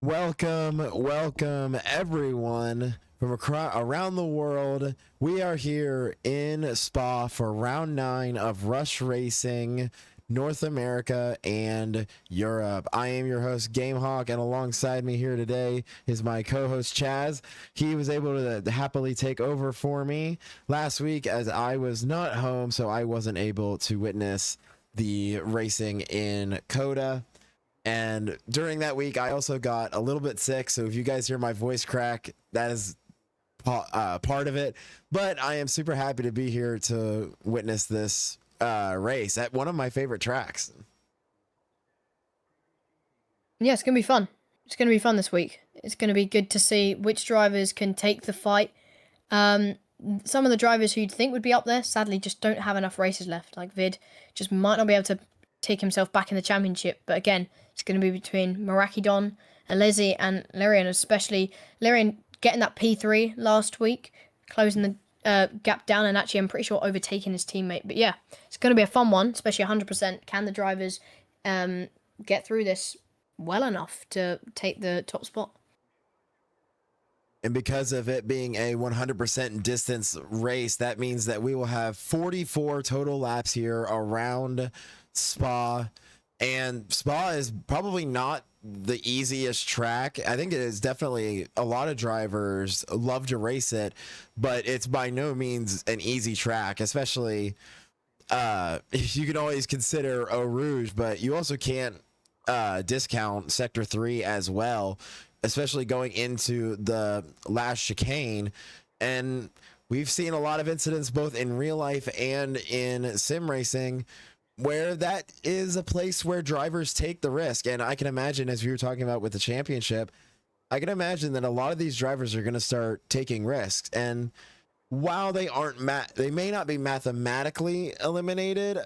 Welcome everyone from around the world. We are here in Spa for round 9 of Rush Racing, North America and Europe. I am your host, GameHawk, and alongside me here today is my co-host, Chaz. He was able to happily take over for me last week as I was not home, so I wasn't able to witness the racing in Coda. And during that week, I also got a little bit sick. So if you guys hear my voice crack, that is part of it. But I am super happy to be here to witness this race at one of my favorite tracks. Yeah, it's going to be fun. It's going to be fun this week. It's going to be good to see which drivers can take the fight. Some of the drivers who you'd think would be up there, sadly, just don't have enough races left. Like Vid just might not be able to take himself back in the championship. But again, it's going to be between Meraki Don, Alesi, and Lyrian, especially Lyrian getting that P3 last week, closing the gap down, and actually, I'm pretty sure overtaking his teammate. But yeah, it's going to be a fun one, especially 100%. Can the drivers get through this well enough to take the top spot? And because of it being a 100% distance race, that means that we will have 44 total laps here around Spa. And Spa is probably not the easiest track. I think it is definitely, a lot of drivers love to race it, but it's by no means an easy track, especially you can always consider Eau Rouge, but you also can't discount Sector 3 as well, especially going into the last chicane. And we've seen a lot of incidents both in real life and in sim racing where that is a place where drivers take the risk. And I can imagine, as we were talking about with the championship, I can imagine that a lot of these drivers are going to start taking risks. And while they they may not be mathematically eliminated,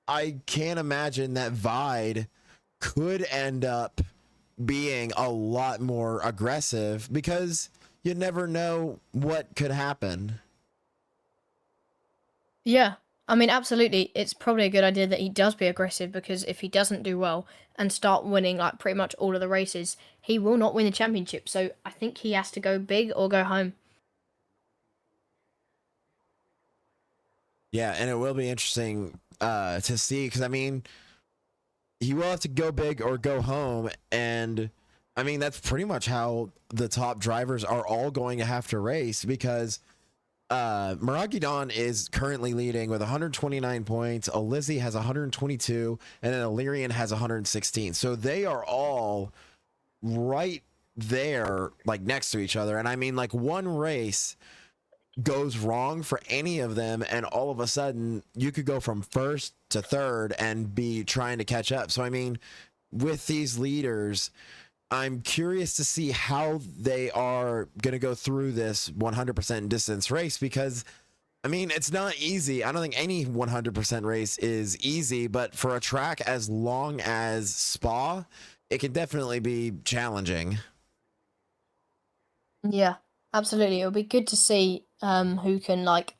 I can't imagine that Vide could end up being a lot more aggressive, because you never know what could happen. Yeah, I mean, absolutely. It's probably a good idea that he does be aggressive, because if he doesn't do well and start winning like pretty much all of the races, he will not win the championship. So I think he has to go big or go home. Yeah, and it will be interesting to see, because I mean, he will have to go big or go home. And I mean, that's pretty much how the top drivers are all going to have to race, because Meraki Don is currently leading with 129 points. Alesi has 122, and then Illyrian has 116. So they are all right there, like next to each other. And I mean, like, one race goes wrong for any of them, and all of a sudden you could go from first to third and be trying to catch up. So I mean, with these leaders, I'm curious to see how they are going to go through this 100% distance race, because I mean, it's not easy. I don't think any 100% race is easy, but for a track as long as Spa, it can definitely be challenging. Yeah, absolutely. It'll be good to see who can, like,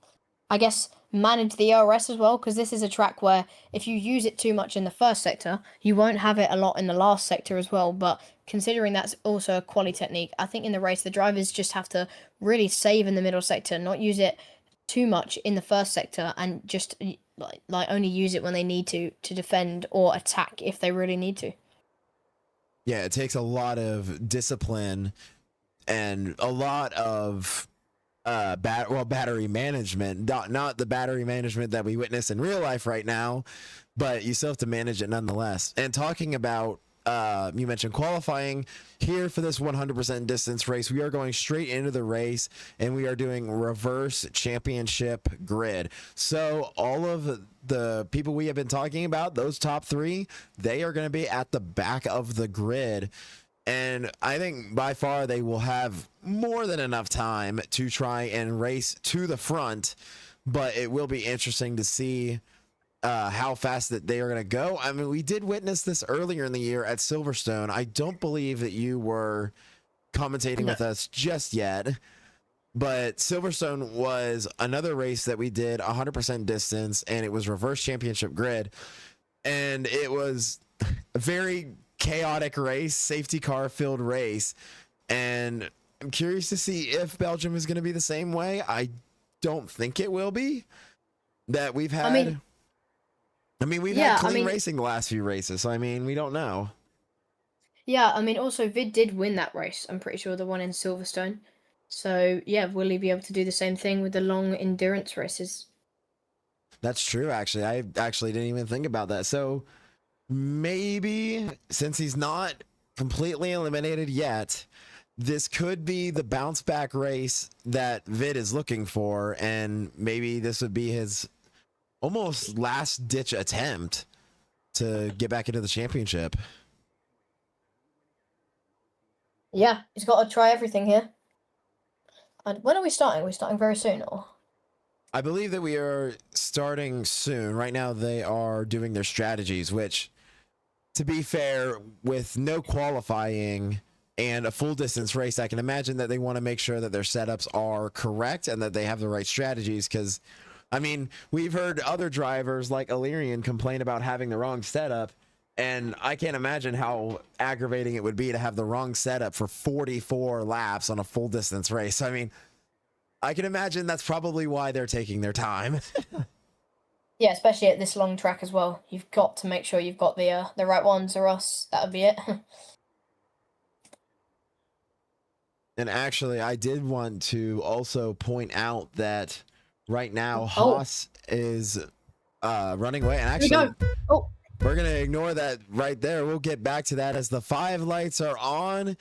I guess, manage the ORS as well, because this is a track where if you use it too much in the first sector, you won't have it a lot in the last sector as well. But considering that's also a quality technique, I think in the race the drivers just have to really save in the middle sector, not use it too much in the first sector, and just like only use it when they need to defend or attack if they really need to. Yeah, it takes a lot of discipline and a lot of battery management, not the battery management that we witness in real life right now, but you still have to manage it nonetheless. And talking about you mentioned qualifying here for this 100% distance race, we are going straight into the race, and we are doing reverse championship grid. So all of the people we have been talking about, those top 3, they are going to be at the back of the grid. And I think by far they will have more than enough time to try and race to the front, but it will be interesting to see how fast that they are going to go. I mean, we did witness this earlier in the year at Silverstone. I don't believe that you were commentating No. with us just yet, but Silverstone was another race that we did 100% distance, and it was reverse championship grid. And it was very chaotic race, safety car filled race. And I'm curious to see if Belgium is going to be the same way. I don't think it will be. That we've had. We've had clean racing the last few races. So, we don't know. Yeah, also Vid did win that race. I'm pretty sure the one in Silverstone. So, yeah, will he be able to do the same thing with the long endurance races? That's true, actually. I actually didn't even think about that. So, maybe since he's not completely eliminated yet, this could be the bounce back race that Vid is looking for. And maybe this would be his almost last ditch attempt to get back into the championship. Yeah, he's got to try everything here. And when are we starting? Are we starting very soon, or? I believe that we are starting soon. Right now, they are doing their strategies, which, to be fair, with no qualifying and a full distance race, I can imagine that they want to make sure that their setups are correct and that they have the right strategies. Because, we've heard other drivers like Illyrian complain about having the wrong setup. And I can't imagine how aggravating it would be to have the wrong setup for 44 laps on a full distance race. I can imagine that's probably why they're taking their time. Yeah, especially at this long track as well. You've got to make sure you've got the right ones, or else that would be it. And actually, I did want to also point out that right now Haas is running away. And actually, we're going to ignore that right there. We'll get back to that as the 5 lights are on.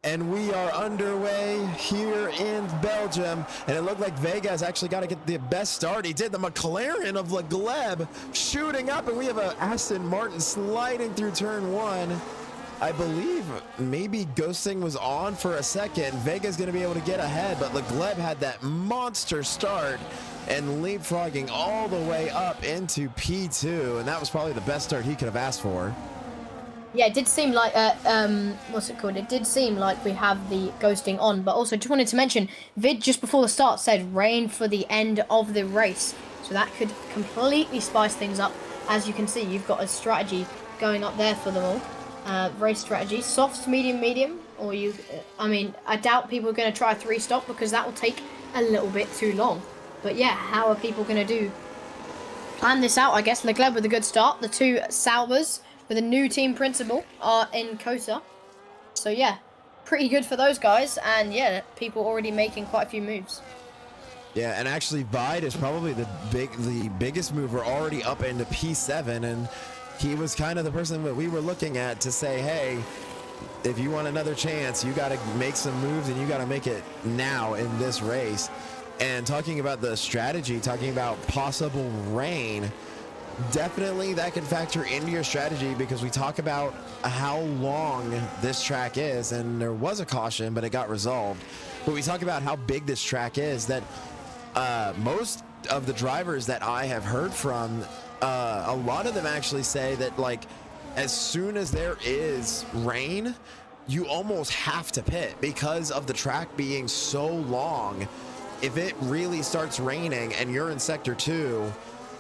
And we are underway here in Belgium. And it looked like Vega's actually got to get the best start. He did. The McLaren of Le Gleb shooting up. And we have a Aston Martin sliding through turn 1. I believe maybe ghosting was on for a second. Vega's going to be able to get ahead. But Le Gleb had that monster start and leapfrogging all the way up into P2. And that was probably the best start he could have asked for. Yeah, it did seem like, what's it called? It did seem like we have the ghosting on, but also just wanted to mention, Vid just before the start said rain for the end of the race. So that could completely spice things up. As you can see, you've got a strategy going up there for them all. Race strategy, soft, medium, medium, or I doubt people are going to try a 3-stop because that will take a little bit too long. But yeah, how are people going to plan this out? I guess Le Gleb with a good start. The 2 Saubers with a new team principal are in Kota. So yeah, pretty good for those guys. And yeah, people already making quite a few moves. Yeah, and actually Vide is probably the biggest mover already up into P7, and he was kind of the person that we were looking at to say, hey, if you want another chance, you got to make some moves and you got to make it now in this race. And talking about the strategy, talking about possible rain, definitely that can factor into your strategy, because we talk about how long this track is, and there was a caution, but it got resolved. But we talk about how big this track is, that most of the drivers that I have heard from, a lot of them actually say that, like, as soon as there is rain, you almost have to pit because of the track being so long. If it really starts raining and you're in sector 2,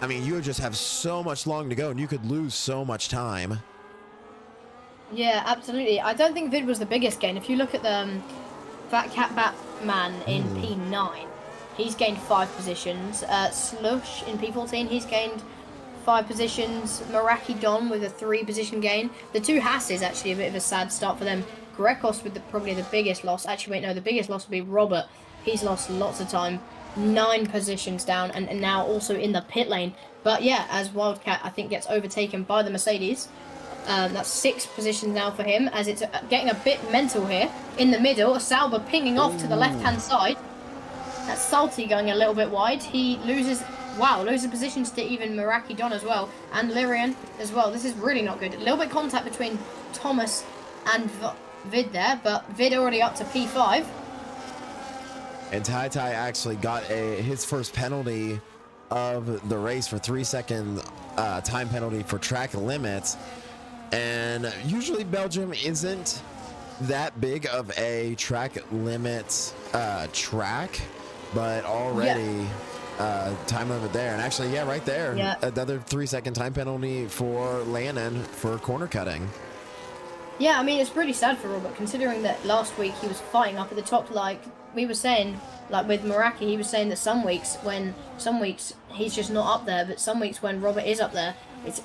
you would just have so much long to go and you could lose so much time. Yeah, absolutely. I don't think Vid was the biggest gain. If you look at the Fat Cat Batman in P9, he's gained 5 positions. Slush in P14, he's gained 5 positions. Meraki Don with a 3-position gain. The 2 Hasses, actually a bit of a sad start for them. Grekos with probably the biggest loss. Actually, wait, no, the biggest loss would be Robert. He's lost lots of time. 9 positions down, and now also in the pit lane. But yeah, as Wildcat, I think, gets overtaken by the Mercedes. That's 6 positions now for him, as it's getting a bit mental here. In the middle, a Sauber pinging off to the left-hand side. That's Salty going a little bit wide. He loses positions to even Meraki Don as well, and Lyrian as well. This is really not good. A little bit of contact between Thomas and Vid there, but Vid already up to P5. And Tai actually got his first penalty of the race for 3-second time penalty for track limits. And usually Belgium isn't that big of a track limits track, but already time limit there. And actually, yeah, right there, another 3-second time penalty for Lannon for corner cutting. Yeah, I mean, it's pretty sad for Robert, considering that last week he was fighting up at the top. Like we were saying, like with Meraki, he was saying that some weeks he's just not up there, but some weeks when Robert is up there,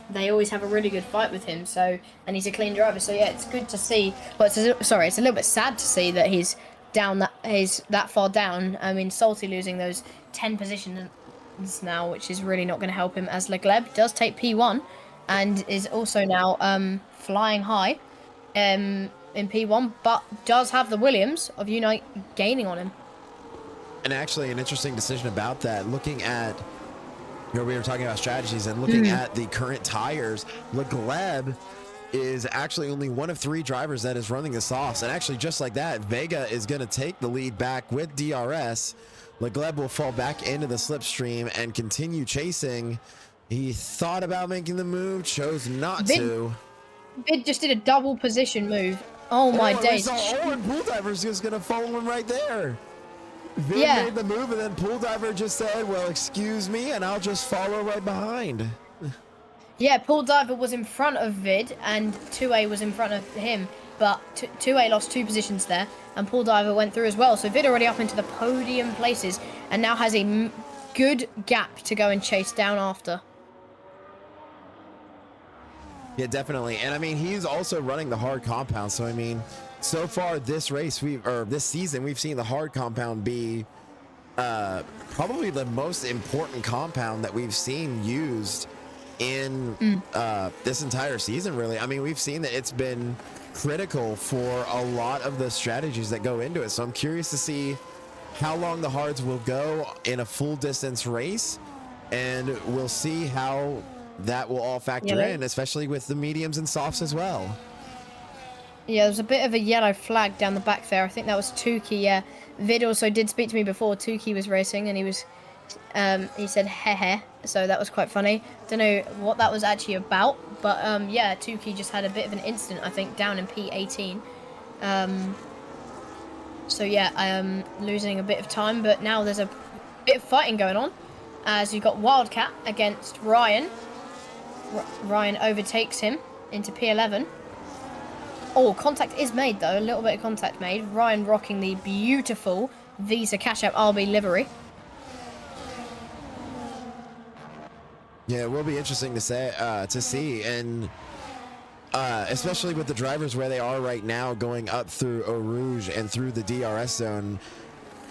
they always have a really good fight with him. So, and he's a clean driver. So yeah, it's good to see. But it's a little bit sad to see that he's that far down. I mean, Salty losing those 10 positions now, which is really not going to help him, as Legleb does take P1 and is also now flying high in P1, but does have the Williams of Unite gaining on him. And actually, an interesting decision about that, looking at, we were talking about strategies and looking at the current tires, Legleb is actually only one of 3 drivers that is running the softs. And actually, just like that, Vega is going to take the lead back with DRS. Legleb will fall back into the slipstream and continue chasing. He thought about making the move, chose not to. Vid just did a double position move. Oh my days. And Pool Diver's just going to follow him right there. Vid made the move, and then Pool Diver just said, well, excuse me, and I'll just follow right behind. Yeah, Pool Diver was in front of Vid, and 2A was in front of him, but 2A lost 2 positions there, and Pool Diver went through as well. So Vid already up into the podium places, and now has a good gap to go and chase down after. Yeah, definitely. And I mean, he's also running the hard compound. So I mean, so far this this season, we've seen the hard compound be probably the most important compound that we've seen used in this entire season, really. I mean, we've seen that it's been critical for a lot of the strategies that go into it. So I'm curious to see how long the hards will go in a full distance race, and we'll see how that will all factor in, especially with the mediums and softs as well. Yeah, there's a bit of a yellow flag down the back there. I think that was Tuki. Yeah, Vid also did speak to me before Tuki was racing, and he said heh, so that was quite funny. Don't know what that was actually about, but yeah, Tuki just had a bit of an incident, I think, down in P18. So yeah, I am losing a bit of time, but now there's a bit of fighting going on, as you've got Wildcat against Ryan. Ryan overtakes him into P11. Oh, contact is made though, a little bit of contact made. Ryan rocking the beautiful Visa Cash App RB livery. Yeah, it will be interesting to see, and especially with the drivers where they are right now, going up through Eau Rouge and through the DRS zone.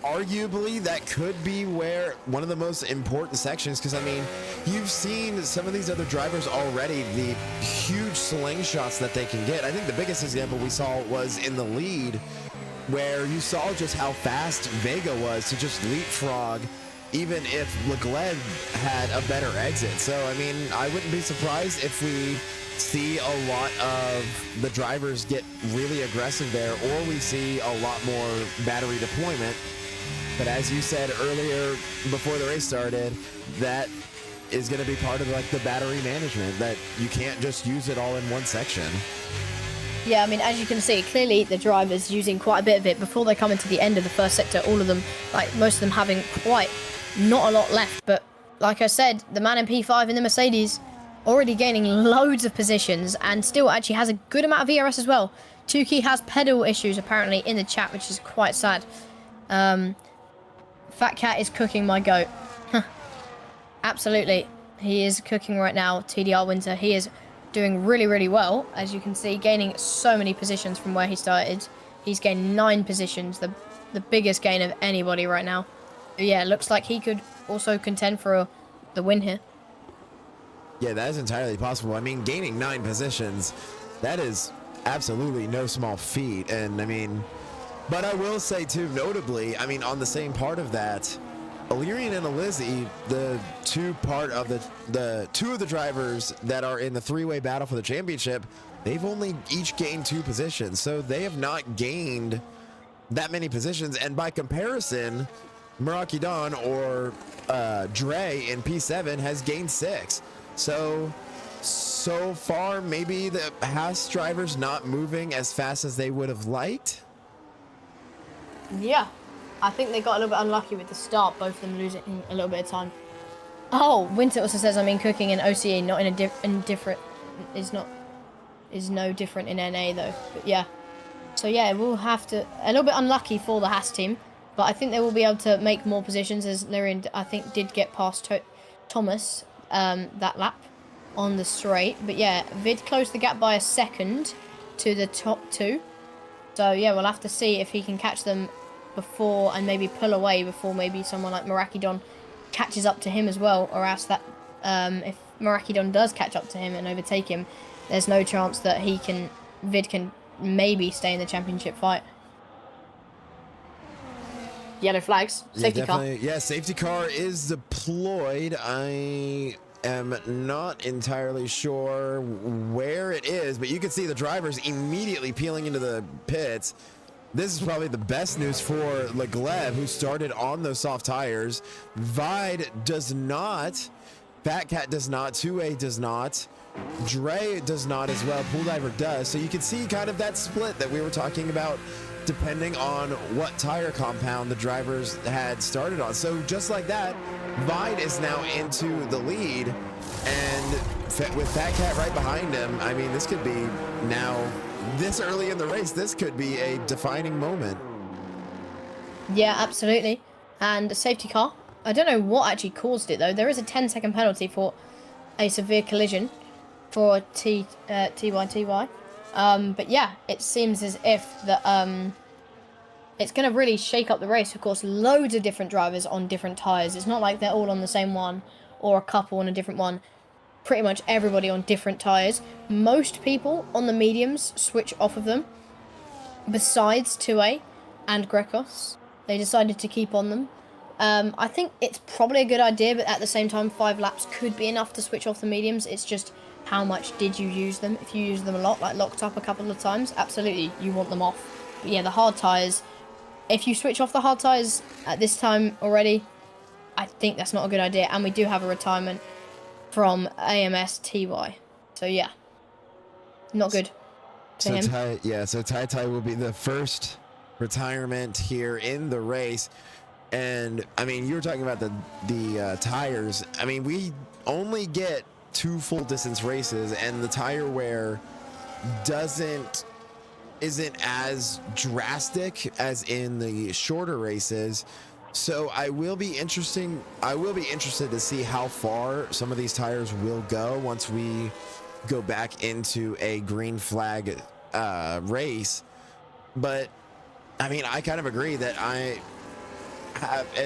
Arguably, that could be where one of the most important sections, because I mean, you've seen some of these other drivers already, the huge slingshots that they can get. I think the biggest example we saw was in the lead, where you saw just how fast Vega was to just leapfrog, even if Legleb had a better exit. So, I mean, I wouldn't be surprised if we see a lot of the drivers get really aggressive there, or we see a lot more battery deployment. But as you said earlier, before the race started, that is going to be part of like the battery management, that you can't just use it all in one section. Yeah, I mean, as you can see, clearly the driver's using quite a bit of it before they come into the end of the first sector. All of them, like most of them, having quite not a lot left. But like I said, the man in P5 in the Mercedes already gaining loads of positions, and still actually has a good amount of ERS as well. Tuki has pedal issues apparently in the chat, which is quite sad. Fat Cat is cooking my goat. Absolutely. He is cooking right now. TDR Winter. He is doing really, really well. As you can see, gaining so many positions from where he started. He's gained 9 positions. The biggest gain of anybody right now. But yeah, looks like he could also contend for the win here. Yeah, that is entirely possible. I mean, gaining 9 positions, that is absolutely no small feat. And I mean, but I will say too, notably, I mean, on the same part of that, Illyrian and Alizzi, the two of the drivers that are in the 3-way battle for the championship, they've only each gained 2 positions. So they have not gained that many positions. And by comparison, Meraki Don or Dre in P7 has gained 6. So far, maybe the Haas drivers not moving as fast as they would have liked. Yeah, I think they got a little bit unlucky with the start, both of them losing a little bit of time. Oh, Winter also says I'm in cooking in OCE, not in a different, is not is no different in NA though. But yeah. So yeah, we'll have to... A little bit unlucky for the Haas team. But I think they will be able to make more positions, as Lyrian, I think, did get past Thomas that lap on the straight. But yeah, Vid closed the gap by a second to the top 2. So yeah, we'll have to see if he can catch them before and maybe pull away before maybe someone like Meraki Don catches up to him as well. Or else that if Meraki Don does catch up to him and overtake him, there's no chance that Vid can maybe stay in the championship fight. Yellow flags. Safety car. Yeah, safety car is deployed. I am not entirely sure where it is, but you can see the drivers immediately peeling into the pits. This is probably the best news for Legleb, who started on those soft tires. Vide does not. Fat Cat does not. 2A does not. Dre does not as well. Pool Diver does. So you can see kind of that split that we were talking about, depending on what tire compound the drivers had started on. So just like that, Vide is now into the lead, and with Fat Cat right behind him, I mean, this could be now, this early in the race, this could be a defining moment. Yeah, absolutely. And a safety car. I don't know what actually caused it though. There is a 10-second penalty for a severe collision for TY. But yeah, it seems as if that it's going to really shake up the race. Of course, loads of different drivers on different tyres. It's not like they're all on the same one or a couple on a different one. Pretty much everybody on different tyres. Most people on the mediums switch off of them. Besides 2A and Grekos, they decided to keep on them. I think it's probably a good idea, but at the same time, 5 laps could be enough to switch off the mediums. It's just how much did you use them? If you use them a lot, like locked up a couple of times, absolutely, you want them off. But yeah, the hard tyres, if you switch off the hard tyres at this time already, I think that's not a good idea. And we do have a retirement from AMS TY. So yeah, not good to him. So Tai will be the first retirement here in the race. And I mean, you were talking about the tires. I mean, we only get 2 full distance races, and the tire wear isn't as drastic as in the shorter races. So I will be interested to see how far some of these tires will go once we go back into a green flag race. But I mean, I kind of agree that I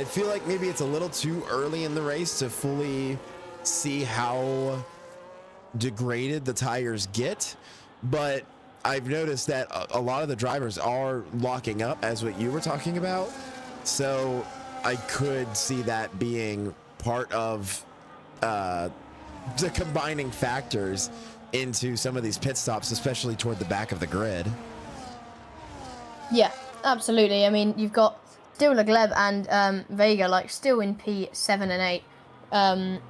feel like maybe it's a little too early in the race to fully see how degraded the tires get, but I've noticed that a lot of the drivers are locking up, as what you were talking about. So I could see that being part of the combining factors into some of these pit stops, especially toward the back of the grid. Yeah, absolutely. I mean, you've got still Legleb and Vega, like, still in P7 and 8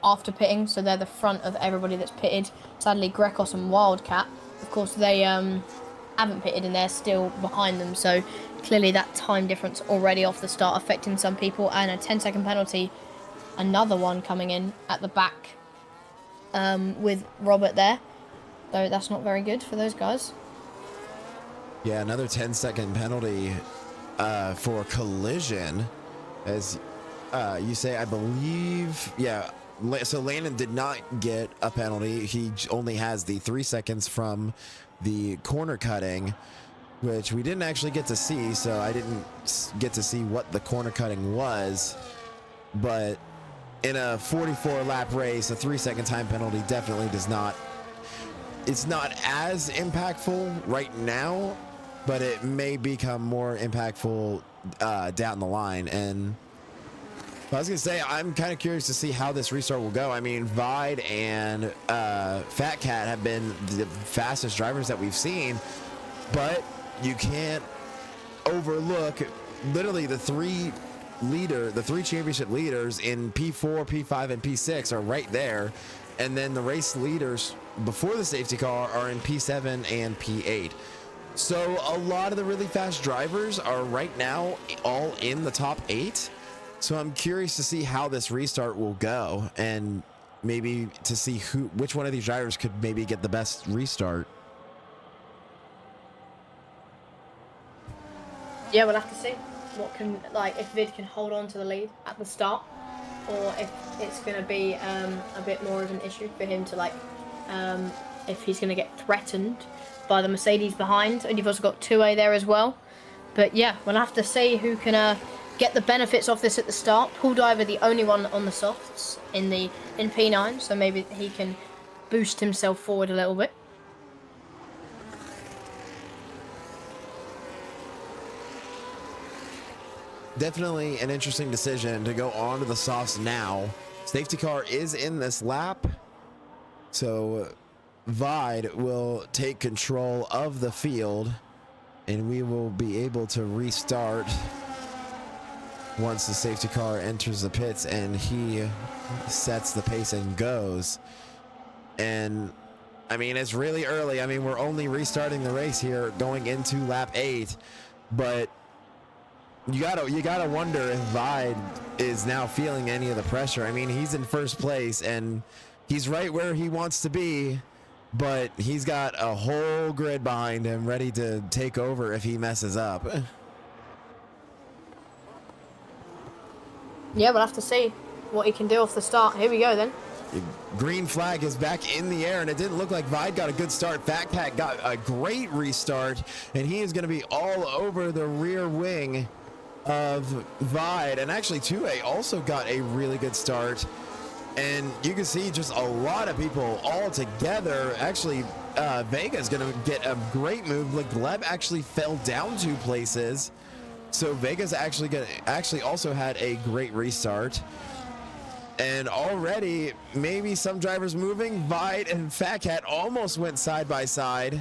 after pitting, so they're the front of everybody that's pitted. Sadly, Grekos and Wildcat, of course, they haven't pitted and they're still behind them, so clearly that time difference already off the start affecting some people, and a 10-second penalty, another one coming in at the back with Robert there, so that's not very good for those guys. Yeah, another 10-second penalty for collision, as you say, I believe. Yeah, so Landon did not get a penalty. He only has the 3 seconds from the corner cutting, which we didn't actually get to see, so I didn't get to see what the corner cutting was. But in a 44 lap race, a 3-second time penalty definitely does not, it's not as impactful right now, but it may become more impactful down the line. And I was gonna say, I'm kind of curious to see how this restart will go. I mean, Vide and Fat Cat have been the fastest drivers that we've seen, but you can't overlook literally the three championship leaders in P4, P5, and P6 are right there, and then the race leaders before the safety car are in P7 and P8. So a lot of the really fast drivers are right now all in the top 8. So I'm curious to see how this restart will go, and maybe to see which one of these drivers could maybe get the best restart. Yeah, we'll have to see what can, like, if Vid can hold on to the lead at the start, or if it's going to be a bit more of an issue for him to, like, if he's going to get threatened by the Mercedes behind. And you've also got 2A there as well. But yeah, we'll have to see who can get the benefits of this at the start. Paul Diver, the only one on the softs in P9, so maybe he can boost himself forward a little bit. Definitely an interesting decision to go on to the softs now. Safety car is in this lap, so Vide will take control of the field, and we will be able to restart once the safety car enters the pits and he sets the pace and goes. And I mean, it's really early. I mean, we're only restarting the race here going into lap 8, but you gotta wonder if Vide is now feeling any of the pressure. I mean, he's in first place and he's right where he wants to be, but he's got a whole grid behind him ready to take over if he messes up. Yeah, we'll have to see what he can do off the start. Here we go then. The green flag is back in the air, and it didn't look like Vide got a good start. Fat Cat got a great restart, and he is going to be all over the rear wing of Vide. And actually 2A also got a really good start, and you can see just a lot of people all together. Actually Vega's gonna get a great move. Like Gleb actually fell down 2 places, so Vega's actually also had a great restart. And already maybe some drivers moving. Vide and Fat Cat almost went side by side.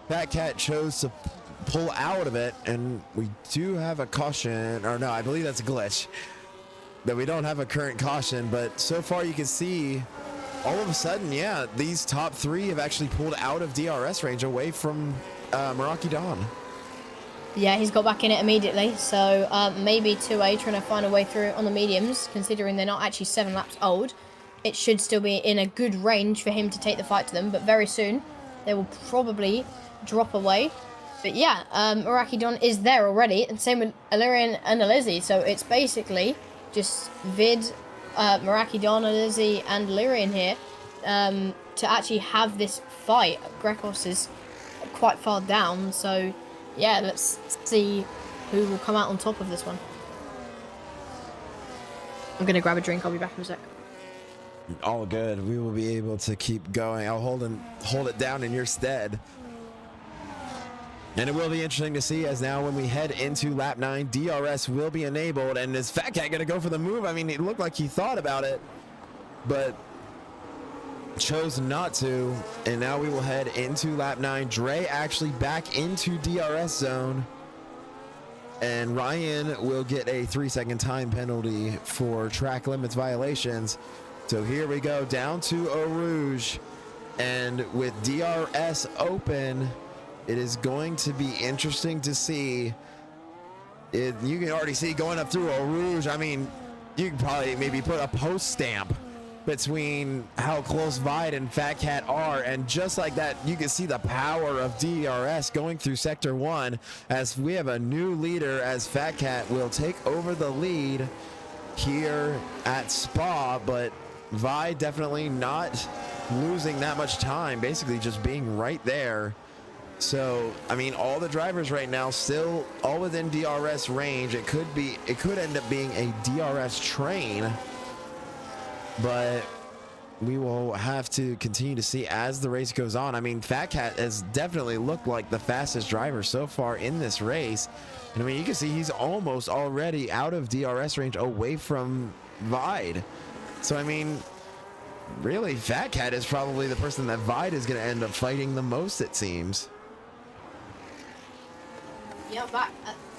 Fat Cat chose to pull out of it, and we do have a caution, or no, I believe that's a glitch, that we don't have a current caution. But so far you can see all of a sudden, yeah, these top 3 have actually pulled out of DRS range away from Meraki Don. Yeah, he's got back in it immediately, so maybe 2A trying to find a way through on the mediums, considering they're not actually 7 laps old. It should still be in a good range for him to take the fight to them, but very soon they will probably drop away. But yeah, Meraki Don is there already, and same with Illyrian and Alizzi, so it's basically just Vid, Meraki Don, Alizzi, and Illyrian here to actually have this fight. Grekos is quite far down, so yeah, let's see who will come out on top of this one. I'm going to grab a drink. I'll be back in a sec. All good. We will be able to keep going. I'll hold it down in your stead. And it will be interesting to see, as now when we head into lap 9, DRS will be enabled. And is Fat Cat going to go for the move? I mean, it looked like he thought about it, but chose not to. And now we will head into lap 9. Dre actually back into DRS zone, and Ryan will get a 3-second time penalty for track limits violations. So here we go down to Eau Rouge, and with DRS open, it is going to be interesting to see. You can already see going up through Eau Rouge. I mean, you can probably maybe put a post stamp between how close Vide and Fat Cat are, and just like that, you can see the power of DRS going through Sector 1, as we have a new leader, as Fat Cat will take over the lead here at Spa. But Vide definitely not losing that much time, basically just being right there. So I mean, all the drivers right now still all within DRS range. It could end up being a DRS train, but we will have to continue to see as the race goes on. I mean, Fat Cat has definitely looked like the fastest driver so far in this race. And I mean, you can see he's almost already out of DRS range away from Vide. So I mean, really, Fat Cat is probably the person that Vide is going to end up fighting the most, it seems. Yeah, back.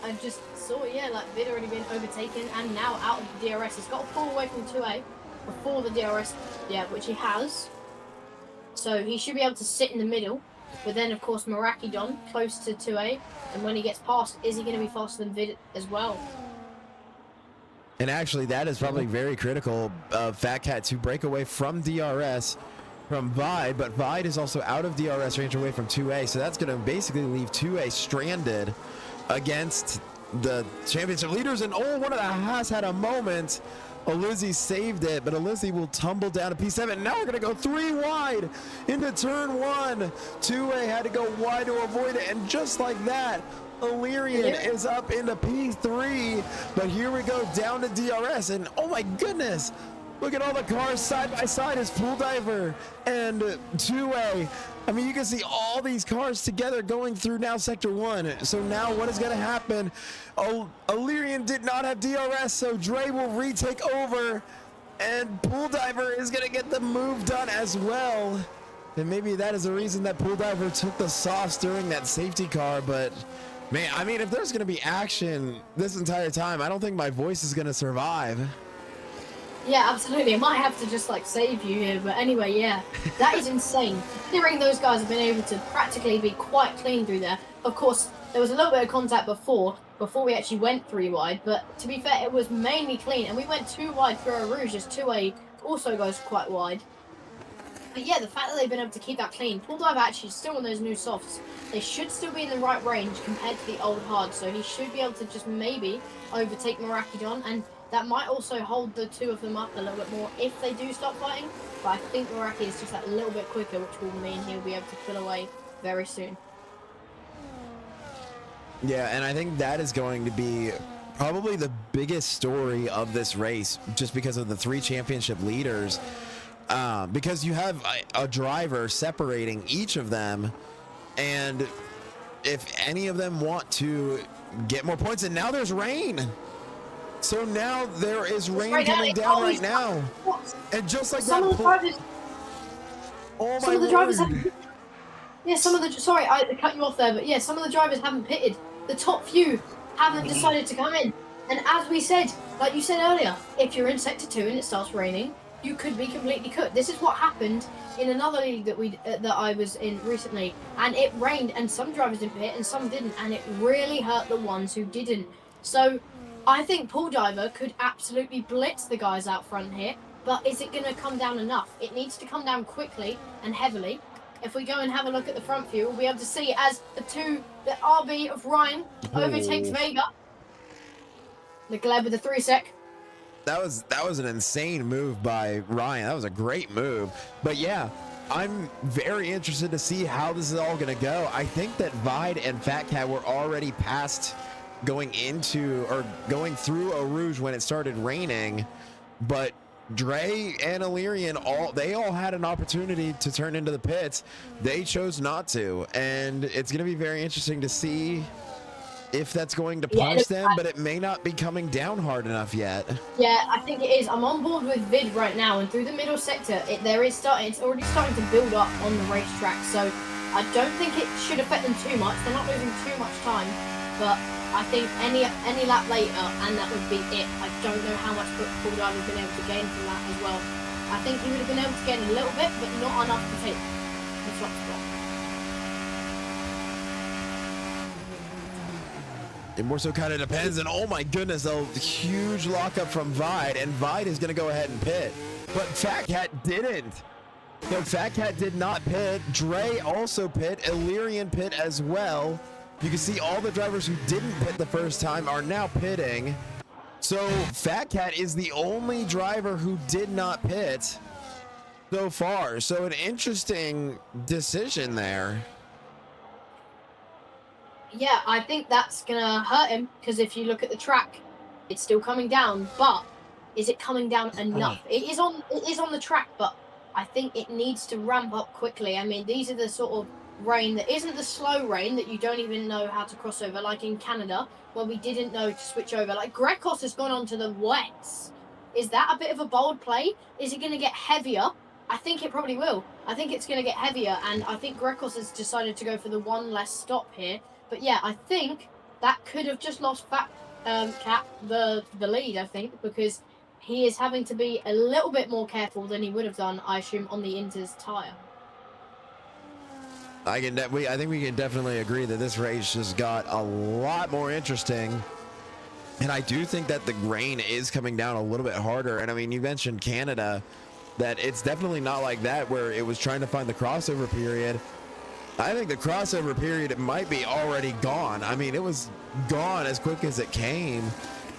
I just saw, yeah, like Vid already been overtaken and now out of the DRS. He's got to pull away from 2A before the DRS, yeah, which he has. So he should be able to sit in the middle. But then, of course, Meraki Don close to 2A. And when he gets past, is he going to be faster than Vid as well? And actually, that is probably very critical of Fat Cat to break away from DRS from Vide, but Vide is also out of DRS range away from 2A, so that's going to basically leave 2A stranded against the championship leaders. And oh, one of the Haas had a moment. Alizzi saved it, but Alizzi will tumble down to P7. Now we're going to go 3 wide into turn 1. 2A had to go wide to avoid it, and just like that, Illyrian is up into P3, but here we go down to DRS, and oh my goodness, look at all the cars side by side as Pool Diver and 2A. I mean, you can see all these cars together going through now Sector 1. So now what is going to happen? Oh, Illyrian did not have DRS, so Dre will retake over, and Pool Diver is going to get the move done as well. And maybe that is the reason that Pool Diver took the sauce during that safety car, but man, I mean, if there's going to be action this entire time, I don't think my voice is going to survive. Yeah, absolutely. I might have to just like save you here, but anyway, yeah, that is insane. Considering those guys have been able to practically be quite clean through there. Of course, there was a little bit of contact before we actually went 3 wide, but to be fair, it was mainly clean, and we went 2 wide through our Rouge as 2A also goes quite wide. But yeah, the fact that they've been able to keep that clean. Pool Dive actually still on those new softs. They should still be in the right range compared to the old hard, so he should be able to just maybe overtake Meraki Don, and that might also hold the 2 of them up a little bit more if they do stop fighting. But I think Meraki is just that little bit quicker, which will mean he'll be able to pull away very soon. Yeah, and I think that is going to be probably the biggest story of this race, just because of the 3 championship leaders. Because you have a driver separating each of them, and if any of them want to get more points, and now there's rain. So now there is rain coming down right now. And just like some that, of the drivers, oh some my of the drivers word. haven't, yeah, some of the, sorry, I cut you off there, but yeah, some of the drivers haven't pitted. The top few haven't decided to come in. And as we said, like you said earlier, if you're in Sector 2 and it starts raining, you could be completely cooked. This is what happened in another league that I was in recently, and it rained, and some drivers didn't pit and some didn't, and it really hurt the ones who didn't. So I think Pool Diver could absolutely blitz the guys out front here, but is it going to come down enough? It needs to come down quickly and heavily. If we go and have a look at the front view, we'll be able to see as the RB of Ryan overtakes Vega. Leclerc with the 3 sec. That was an insane move by Ryan. That was a great move. But yeah, I'm very interested to see how this is all going to go. I think that Vide and Fat Cat were already past going into or going through Eau Rouge when it started raining, but Dre and Illyrian they all had an opportunity to turn into the pits. They chose not to, and it's going to be very interesting to see if that's going to punish them, but it may not be coming down hard enough yet. Yeah, I think it is. I'm on board with Vid right now, and through the middle sector, it's already starting to build up on the racetrack, so I don't think it should affect them too much. They're not losing too much time, but I think any lap later, and that would be it. I don't know how much Pool Dive has been able to gain from that as well. I think he would have been able to gain a little bit, but not enough to take the top spot. It more so kind of depends, and oh my goodness, a huge lockup from Vide, and Vide is going to go ahead and pit. But Fat Cat didn't. No, Fat Cat did not pit. Dre also pit. Illyrian pit as well. You can see all the drivers who didn't pit the first time are now pitting. So Fat Cat is the only driver who did not pit so far. So an interesting decision there. Yeah, I think that's going to hurt him, because if you look at the track, it's still coming down, but is it coming down enough? It is on the track, but I think it needs to ramp up quickly. I mean, these are the sort of rain that isn't the slow rain that you don't even know how to cross over, like in Canada, where we didn't know to switch over. Like Grekos has gone on to the wets. Is that a bit of a bold play? Is it going to get heavier? I think it probably will. I think it's going to get heavier, and I think Grekos has decided to go for the one less stop here. But yeah, I think that could have just lost Fat Cat the lead, I think, because he is having to be a little bit more careful than he would have done, I assume, on the Inter's tyre. I think we can definitely agree that this race just got a lot more interesting And I do think that the rain is coming down a little bit harder. And I mean, you mentioned Canada, that it's definitely not like that where it was trying to find the crossover period. I think the crossover period might be already gone. I mean, it was gone as quick as it came,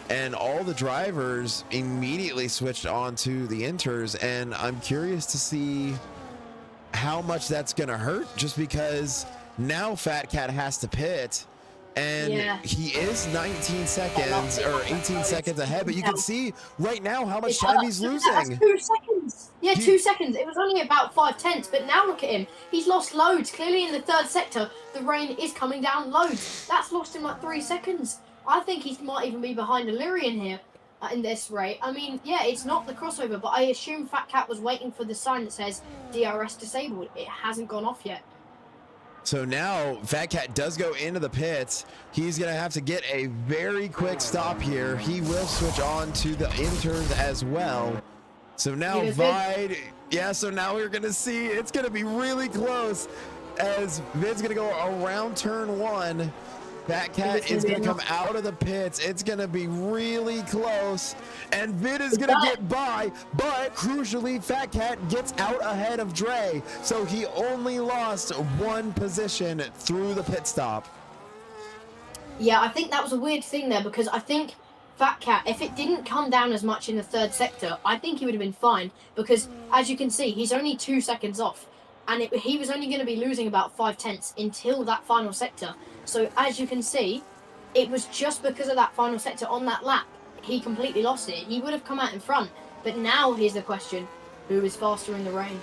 and all the drivers immediately switched on to the inters. And I'm curious to see how much that's going to hurt, just because now Fat Cat has to pit. And he is 19 seconds or 18 seconds ahead, but you can see right now how much time he's losing. That's 2 seconds. Yeah, 2 seconds. It was only about 5/10, but now look at him. He's lost loads. Clearly in the third sector, the rain is coming down loads. That's lost him like 3 seconds. I think he might even be behind Illyrian here in this rate. I mean, yeah, it's not the crossover, but I assume Fat Cat was waiting for the sign that says DRS disabled. It hasn't gone off yet. So now Fat Cat does go into the pits. He's going to have to get a very quick stop here. He will switch on to the inters as well. So now Vide, so now we're going to see, it's going to be really close as Vid's going to go around turn 1. Fat Cat is going to come out of the pits. It's going to be really close, and Vid is going to get by, but crucially, Fat Cat gets out ahead of Dre, so he only lost 1 position through the pit stop. Yeah, I think that was a weird thing there, because I think Fat Cat, if it didn't come down as much in the third sector, I think he would have been fine, because as you can see, he's only 2 seconds off, and he was only going to be losing about 5/10 until that final sector. So as you can see, it was just because of that final sector on that lap, he completely lost it. He would have come out in front. But now here's the question, who is faster in the rain?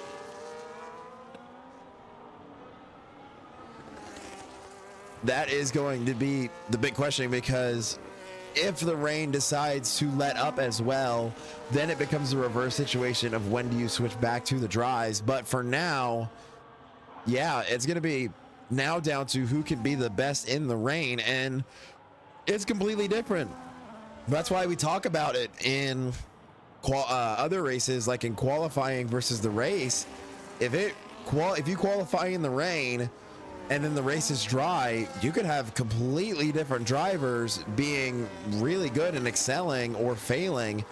That is going to be the big question, because if the rain decides to let up as well, then it becomes a reverse situation of when do you switch back to the dries. But for now, yeah, it's going to be now down to who can be the best in the rain, and it's completely different. That's why we talk about it in other races, like in qualifying versus the race. If you qualify in the rain and then the race is dry, you could have completely different drivers being really good and excelling or failing.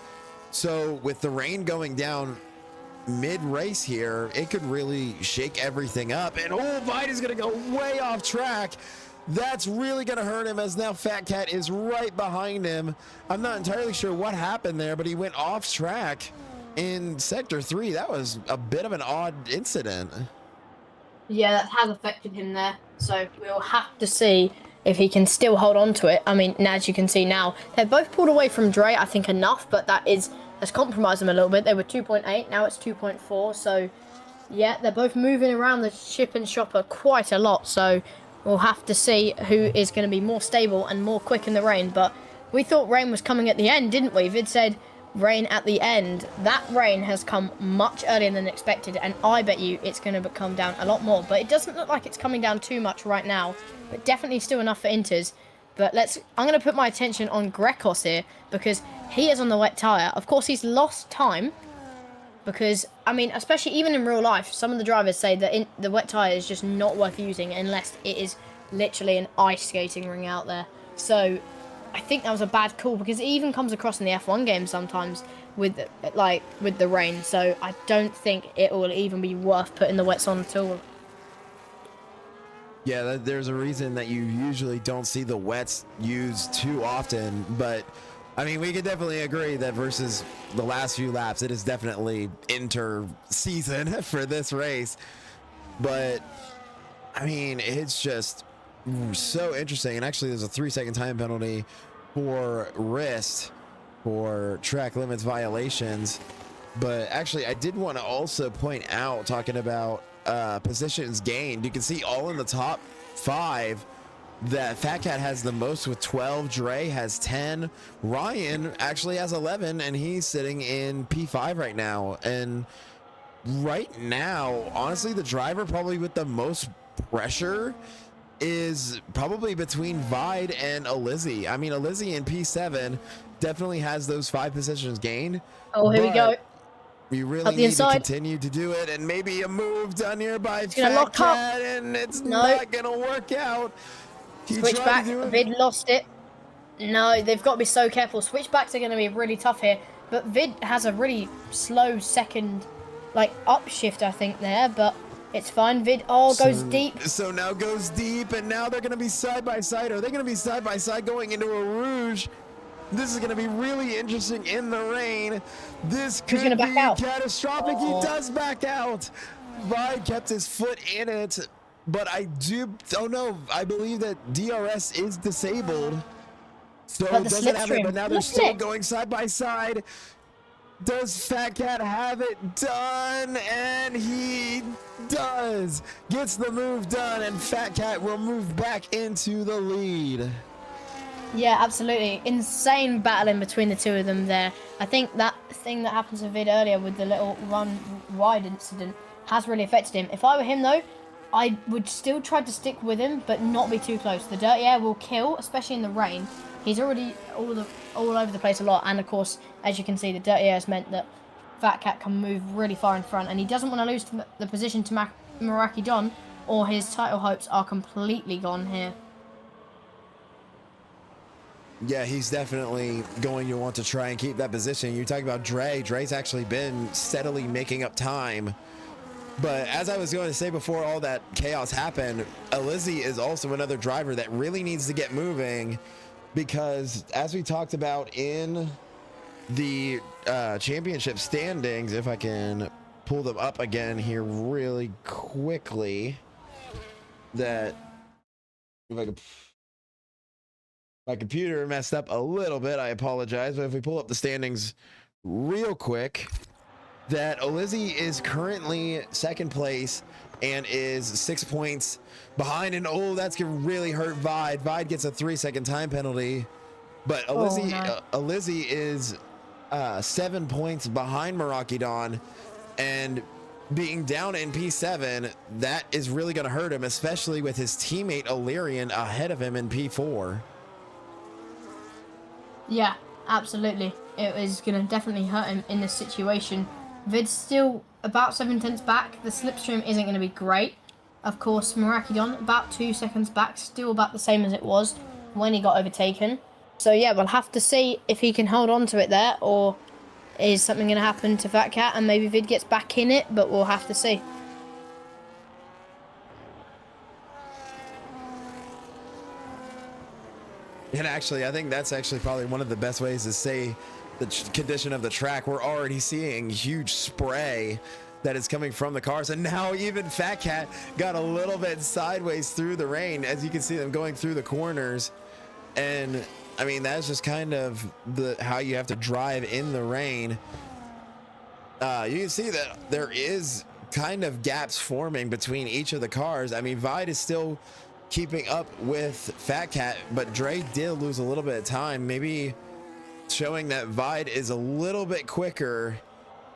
So with the rain going down mid-race here, it could really shake everything up. And Vide is going to go way off track. That's really going to hurt him, as now Fat Cat is right behind him. I'm not entirely sure what happened there, but he went off track in sector 3. That was a bit of an odd incident. Yeah, that has affected him there. So we'll have to see if he can still hold on to it. I mean, as you can see now, they're both pulled away from Dre, I think enough, but that's compromised them a little bit. They were 2.8, now it's 2.4. So yeah, they're both moving around the ship and shopper quite a lot. So we'll have to see who is going to be more stable and more quick in the rain. But we thought rain was coming at the end, didn't we? Vid said rain at the end. That rain has come much earlier than expected, and I bet you it's going to come down a lot more. But it doesn't look like it's coming down too much right now, but definitely still enough for inters. But I'm going to put my attention on Grekos here, because he is on the wet tyre. Of course, he's lost time, because, I mean, especially even in real life, some of the drivers say that the wet tyre is just not worth using unless it is literally an ice skating ring out there. So I think that was a bad call, because it even comes across in the F1 game sometimes with the rain. So I don't think it will even be worth putting the wets on at all. Yeah, there's a reason that you usually don't see the wets used too often, but I mean, we could definitely agree that versus the last few laps, it is definitely inter-season for this race. But I mean, it's just so interesting. And actually, there's a 3-second time penalty for wrist for track limits violations. But actually, I did want to also point out, talking about positions gained, you can see all in the top 5 that Fat Cat has the most with 12. Dre has 10. Ryan actually has 11, and he's sitting in P5 right now. And right now, honestly, the driver probably with the most pressure is probably between Vide and Alizzi. I mean, Alizzi in P7 definitely has those 5 positions gained. Oh, here we go. We really need to continue to do it, and maybe a move done here by Fat Cat, and it's not gonna work out. Switch back. Vid lost it. No, they've got to be so careful. Switchbacks are going to be really tough here. But Vid has a really slow second, like, upshift, I think, there. But it's fine. Vid, goes deep. So now goes deep, and now they're going to be side by side. Are they going to be side by side going into a Rouge? This is going to be really interesting in the rain. This could be catastrophic. He does back out. Vide kept his foot in it. But I believe that DRS is disabled. So it doesn't have it, but now they're still going side by side. Does Fat Cat have it done? And he does. Gets the move done, and Fat Cat will move back into the lead. Yeah, absolutely. Insane battle in between the two of them there. I think that thing that happened to Vid earlier with the little run wide incident has really affected him. If I were him, though, I would still try to stick with him, but not be too close. The dirty air will kill, especially in the rain. He's already all over the place a lot, and of course, as you can see, the dirty air has meant that Fat Cat can move really far in front, and he doesn't want to lose the position to Meraki Don, or his title hopes are completely gone here. Yeah, he's definitely going to want to try and keep that position. You're talking about Dre. Dre's actually been steadily making up time. But as I was going to say before all that chaos happened, Alizzi is also another driver that really needs to get moving, because as we talked about in the championship standings, if I can pull them up again here really quickly, that if I could, my computer messed up a little bit, I apologize, but if we pull up the standings real quick, that Alizzi is currently second place and is 6 points behind, and that's gonna really hurt Vide. Vide gets a 3-second time penalty, but Alizzi is 7 points behind Meraki Don, and being down in P7, that is really gonna hurt him, especially with his teammate Illyrian ahead of him in P4. Yeah, absolutely. It is gonna definitely hurt him in this situation. Vid's still about 7 tenths back. The slipstream isn't going to be great. Of course, Meraki Don about 2 seconds back, still about the same as it was when he got overtaken. So yeah, we'll have to see if he can hold on to it there, or is something going to happen to Fat Cat and maybe Vid gets back in it, but we'll have to see. And actually, I think that's actually probably one of the best ways to say the condition of the track. We're already seeing huge spray that is coming from the cars, and now even Fat Cat got a little bit sideways through the rain, as you can see them going through the corners. And I mean, that's just kind of how you have to drive in the rain. You can see that there is kind of gaps forming between each of the cars. I mean, Vide is still keeping up with Fat Cat, but Dre did lose a little bit of time, maybe showing that Vide is a little bit quicker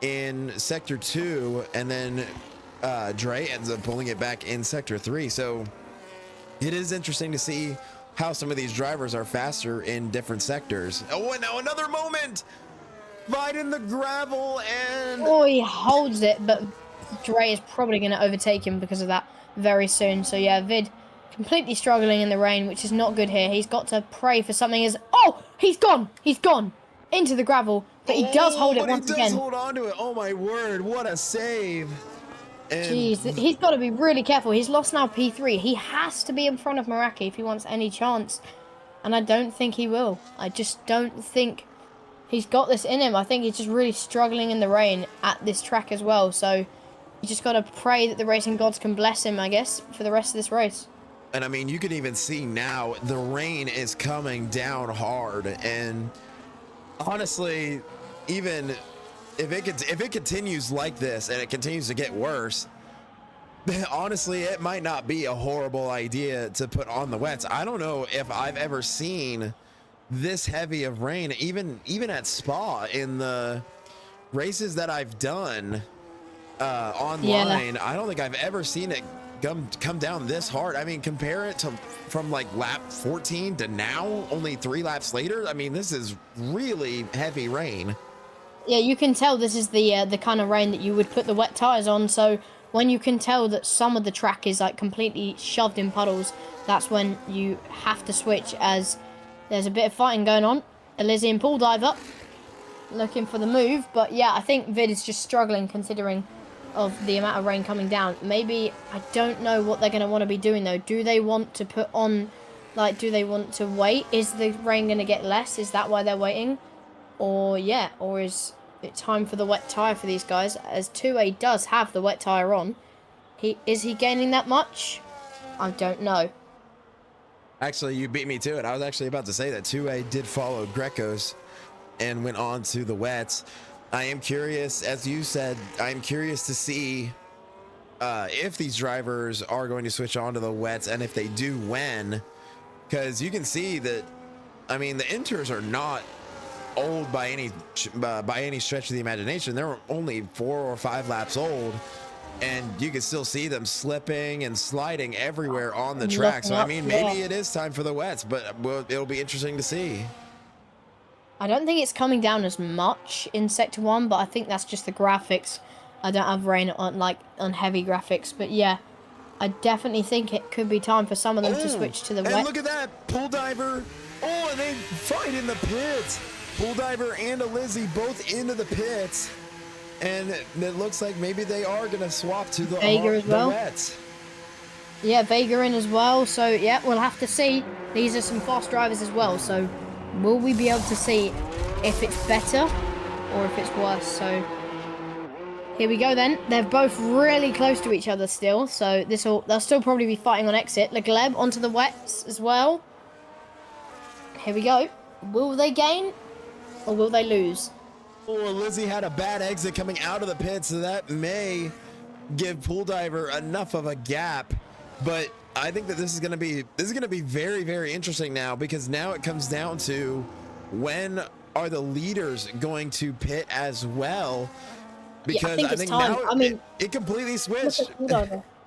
in sector 2, and then Dre ends up pulling it back in sector 3. So it is interesting to see how some of these drivers are faster in different sectors. Oh, and now another moment, Vide in the gravel, and he holds it, but Dre is probably going to overtake him because of that very soon. So yeah, Vid completely struggling in the rain, which is not good here. He's got to pray for something. He's gone into the gravel, but he does hold it once again. He does hold on to it. Oh my word, what a save. And jeez, he's got to be really careful. He's lost now P3. He has to be in front of Meraki if he wants any chance, and I don't think he will. I just don't think he's got this in him. I think he's just really struggling in the rain at this track as well, so you just got to pray that the racing gods can bless him, I guess, for the rest of this race. And I mean, you can even see now the rain is coming down hard, and honestly, even if it continues like this and it continues to get worse, honestly, it might not be a horrible idea to put on the wets. I don't know if I've ever seen this heavy of rain, even at Spa in the races that I've done online. I don't think I've ever seen it come down this hard. I mean, compare it to from like lap 14 to now, only 3 laps later. I mean, this is really heavy rain. Yeah, you can tell this is the kind of rain that you would put the wet tires on. So when you can tell that some of the track is like completely shoved in puddles, that's when you have to switch, as There's a bit of fighting going on. Elizzy and Paul Diver looking for the move. But yeah, I think Vid is just struggling considering of the amount of rain coming down. Maybe, I don't know what they're going to want to be doing though. Do they want to put on, like, do they want to wait? Is the rain going to get less? Is that why they're waiting? Or yeah, or is it time for the wet tyre for these guys? As 2A does have the wet tyre on. Is he gaining that much? I don't know. Actually, you beat me to it. I was actually about to say that 2A did follow Greco's and went on to the wets. I am curious, as you said, I'm curious to see if these drivers are going to switch on to the wets, and if they do, when. Because you can see that, I mean, the inters are not old by any stretch of the imagination. They're only 4 or 5 laps old, and you can still see them slipping and sliding everywhere on the track. So I mean, maybe it is time for the wets, but it'll be interesting to see. I don't think it's coming down as much in Sector 1, but I think that's just the graphics. I don't have rain on heavy graphics, but yeah, I definitely think it could be time for some of them to switch to the wet. And look at that, Pool Diver. Oh, and they fight in the pits. Pool Diver and Elizzy both into the pits. And it looks like maybe they are going to swap to the Vega as well. wets. Yeah, Vega in as well. So yeah, we'll have to see. These are some fast drivers as well. So will we be able to see if it's better or if it's worse? So here we go then. They're both really close to each other still. So they'll still probably be fighting on exit. Legleb onto the wets as well. Here we go. Will they gain or will they lose? Oh, Lizzie had a bad exit coming out of the pit, so that may give Pool Diver enough of a gap. But I think that this is going to be very, very interesting now, because now it comes down to when are the leaders going to pit as well? Because yeah, I think now I mean, it completely switched.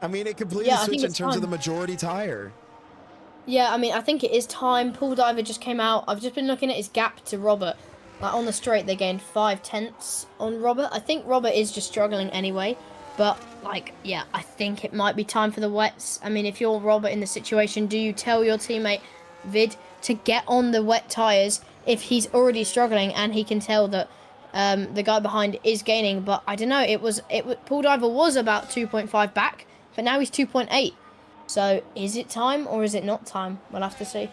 I mean, it completely switched in terms of the majority tire. Yeah, I mean, I think it is time. Pool Diver just came out. I've just been looking at his gap to Robert. Like on the straight, they gained 5/10 on Robert. I think Robert is just struggling anyway. But, like, yeah, I think it might be time for the wets. I mean, if you're Robert in the situation, do you tell your teammate, Vid, to get on the wet tyres if he's already struggling and he can tell that the guy behind is gaining? But I don't know. Pool Diver was about 2.5 back, but now he's 2.8. So, is it time or is it not time? We'll have to see.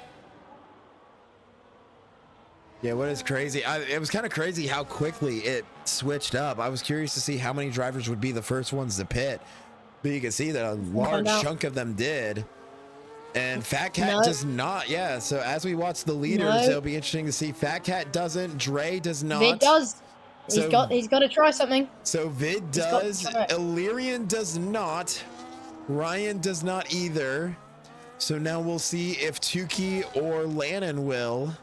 Yeah, what is crazy? It was kind of crazy how quickly it switched up. I was curious to see how many drivers would be the first ones to pit, but you can see that a large chunk of them did. And Fat Cat does not. Yeah, so as we watch the leaders, it'll be interesting to see. Fat Cat doesn't. Dre does not. Vid does. He's got to try something. So Vid does. Illyrian does not. Ryan does not either. So now we'll see if Tukey or Lannon will.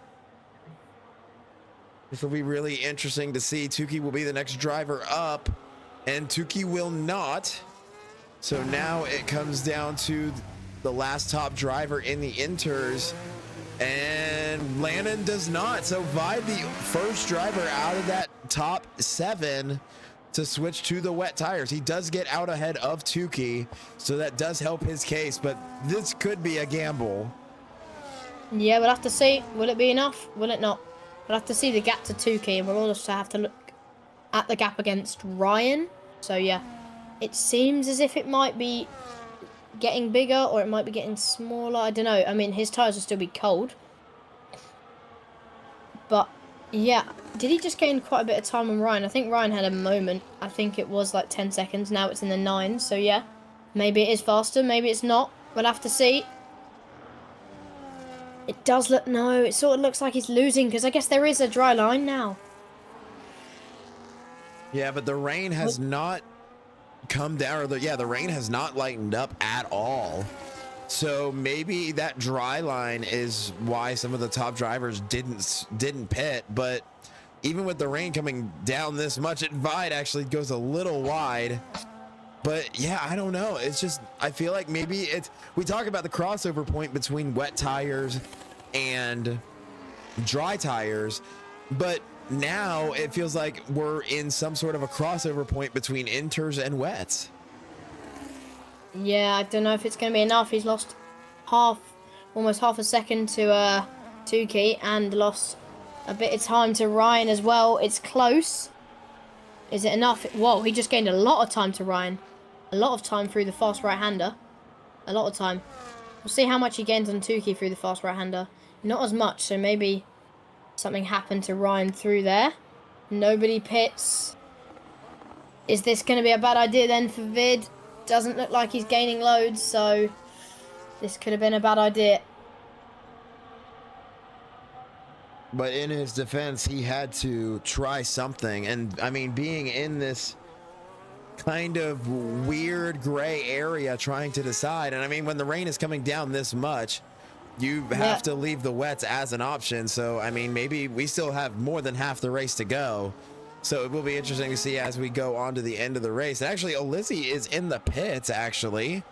This will be really interesting to see. Tukey will be the next driver up, and Tukey will not. So now it comes down to the last top driver in the inters, and Lannon does not. So Vi, the first driver out of that top 7 to switch to the wet tires. He does get out ahead of Tukey, so that does help his case, but this could be a gamble. Yeah, we'll have to see. Will it be enough? Will it not? We'll have to see the gap to Tukey, and we'll also have to look at the gap against Ryan. So yeah, it seems as if it might be getting bigger or it might be getting smaller. I don't know. I mean, his tyres will still be cold. But yeah, did he just gain quite a bit of time on Ryan? I think Ryan had a moment. I think it was like 10 seconds. Now it's in the 9s. So yeah, maybe it is faster. Maybe it's not. We'll have to see. It does look, no, it sort of looks like he's losing, because I guess there is a dry line now. Yeah, but the rain has not come down, or the rain has not lightened up at all. So maybe that dry line is why some of the top drivers didn't pit. But even with the rain coming down this much, Vide actually goes a little wide. But yeah, I don't know. It's just, I feel like maybe we talk about the crossover point between wet tires and dry tires, but now it feels like we're in some sort of a crossover point between inters and wets. Yeah, I don't know if it's going to be enough. He's lost almost half a second to Tukey and lost a bit of time to Ryan as well. It's close. Is it enough? Whoa, he just gained a lot of time to Ryan. A lot of time through the fast right-hander. A lot of time. We'll see how much he gains on Tukey through the fast right-hander. Not as much, so maybe something happened to Ryan through there. Nobody pits. Is this going to be a bad idea then for Vid? Doesn't look like he's gaining loads, so this could have been a bad idea. But in his defense, he had to try something. And I mean, being in this kind of weird gray area trying to decide. And I mean, when the rain is coming down this much, you have to leave the wets as an option. So, I mean, maybe we still have more than half the race to go. So it will be interesting to see as we go on to the end of the race. And actually, Olizzi is in the pits, actually.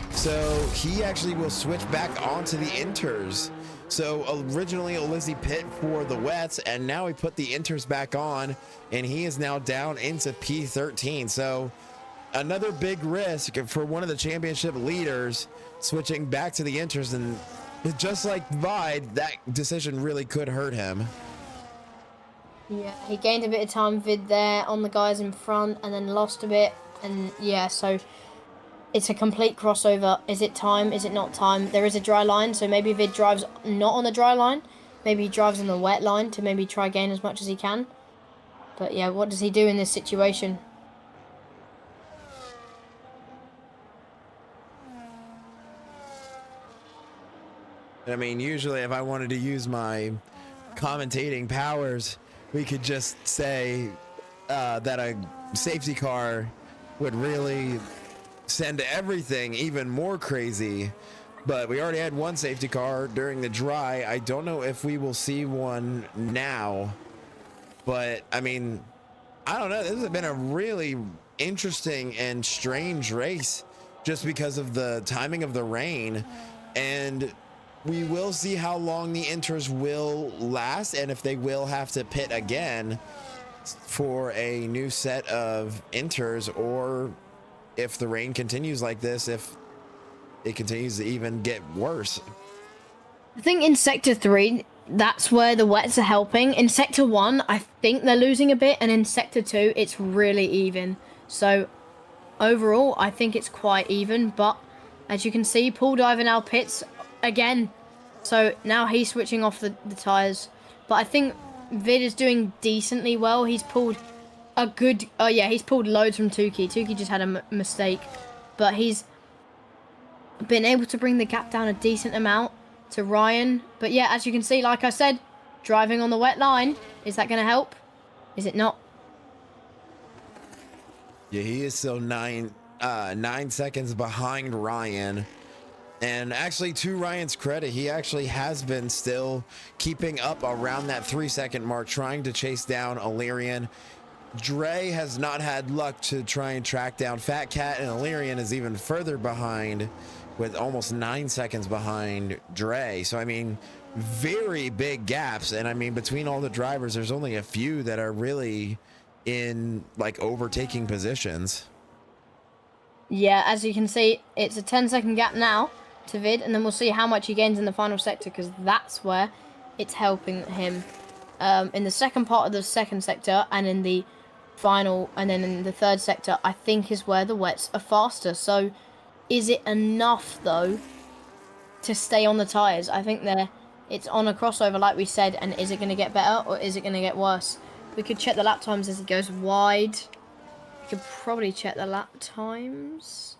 So he actually will switch back onto the inters. So originally Olizzi pit for the wets, and now we put the inters back on, and he is now down into P13. So another big risk for one of the championship leaders switching back to the inters, and just like Vide, that decision really could hurt him. Yeah, he gained a bit of time Vid there on the guys in front and then lost a bit. And yeah, so it's a complete crossover. Is it time? Is it not time? There is a dry line, so maybe Vid drives not on the dry line. Maybe he drives on the wet line to maybe try gain as much as he can. But yeah, what does he do in this situation? I mean, usually if I wanted to use my commentating powers, we could just say that a safety car would really send everything even more crazy. But we already had one safety car during the dry. I don't know if we will see one now. But, I mean, I don't know. This has been a really interesting and strange race just because of the timing of the rain. And we will see how long the inters will last and if they will have to pit again for a new set of inters, or if the rain continues like this, if it continues to even get worse. I think in Sector 3, that's where the wets are helping. In Sector 1, I think they're losing a bit, and in Sector 2, it's really even. So overall, I think it's quite even, but as you can see, Paul Diver now pits again. So now he's switching off the tyres. But I think Vid is doing decently well. He's pulled a good... Oh, yeah, he's pulled loads from Tukey. Tukey just had a mistake. But he's been able to bring the gap down a decent amount to Ryan. But yeah, as you can see, like I said, driving on the wet line. Is that going to help? Is it not? Yeah, he is still 9 seconds behind Ryan. And actually, to Ryan's credit, he actually has been still keeping up around that 3-second mark, trying to chase down Illyrian. Dre has not had luck to try and track down Fat Cat, and Illyrian is even further behind with almost 9 seconds behind Dre. So, I mean, very big gaps. And I mean, between all the drivers, there's only a few that are really in like overtaking positions. Yeah, as you can see, it's a 10-second gap now to Vid, and then we'll see how much he gains in the final sector, because that's where it's helping him. In the second part of the second sector and in the final, and then in the third sector, I think is where the wets are faster. So is it enough though to stay on the tyres? I think it's on a crossover like we said, and is it going to get better or is it going to get worse? We could check the lap times as he goes wide. We could probably check the lap times.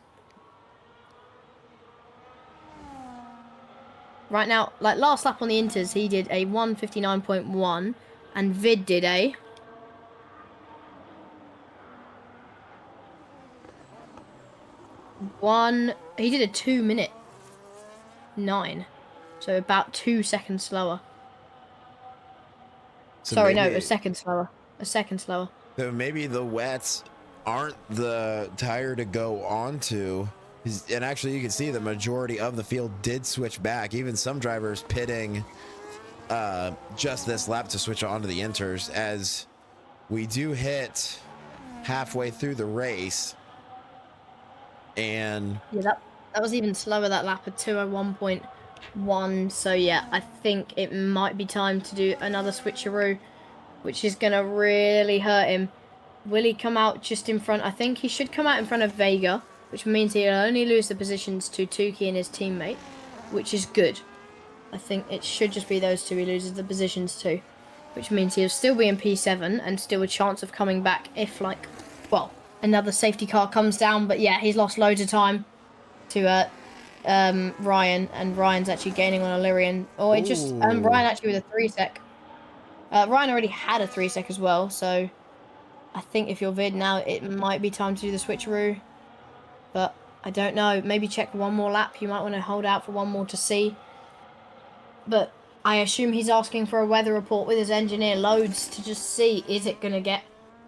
Right now, like last lap on the Inters, he did a 1:59.1, and Vid did a... He did a 2:09. So about 2 seconds slower. So Sorry, maybe, no, a second slower. A second slower. So maybe the wets aren't the tire to go onto. And actually, you can see the majority of the field did switch back. Even some drivers pitting just this lap to switch onto the inters, as we do hit halfway through the race. And yeah, that was even slower, that lap, a 2:01.1. 1. So yeah, I think it might be time to do another switcheroo, which is going to really hurt him. Will he come out just in front? I think he should come out in front of Vega, which means he'll only lose the positions to Tuki and his teammate, which is good. I think it should just be those two he loses the positions to, which means he'll still be in P7 and still a chance of coming back if, like, well, another safety car comes down. But yeah, he's lost loads of time to Ryan, and Ryan's actually gaining on Illyrian. Oh, it just Ryan actually with a 3-sec. Ryan already had a 3-sec as well, so I think if you're Vid now, it might be time to do the switcheroo. But I don't know. Maybe check one more lap. You might want to hold out for one more to see. But I assume he's asking for a weather report with his engineer loads to just see, is it going to get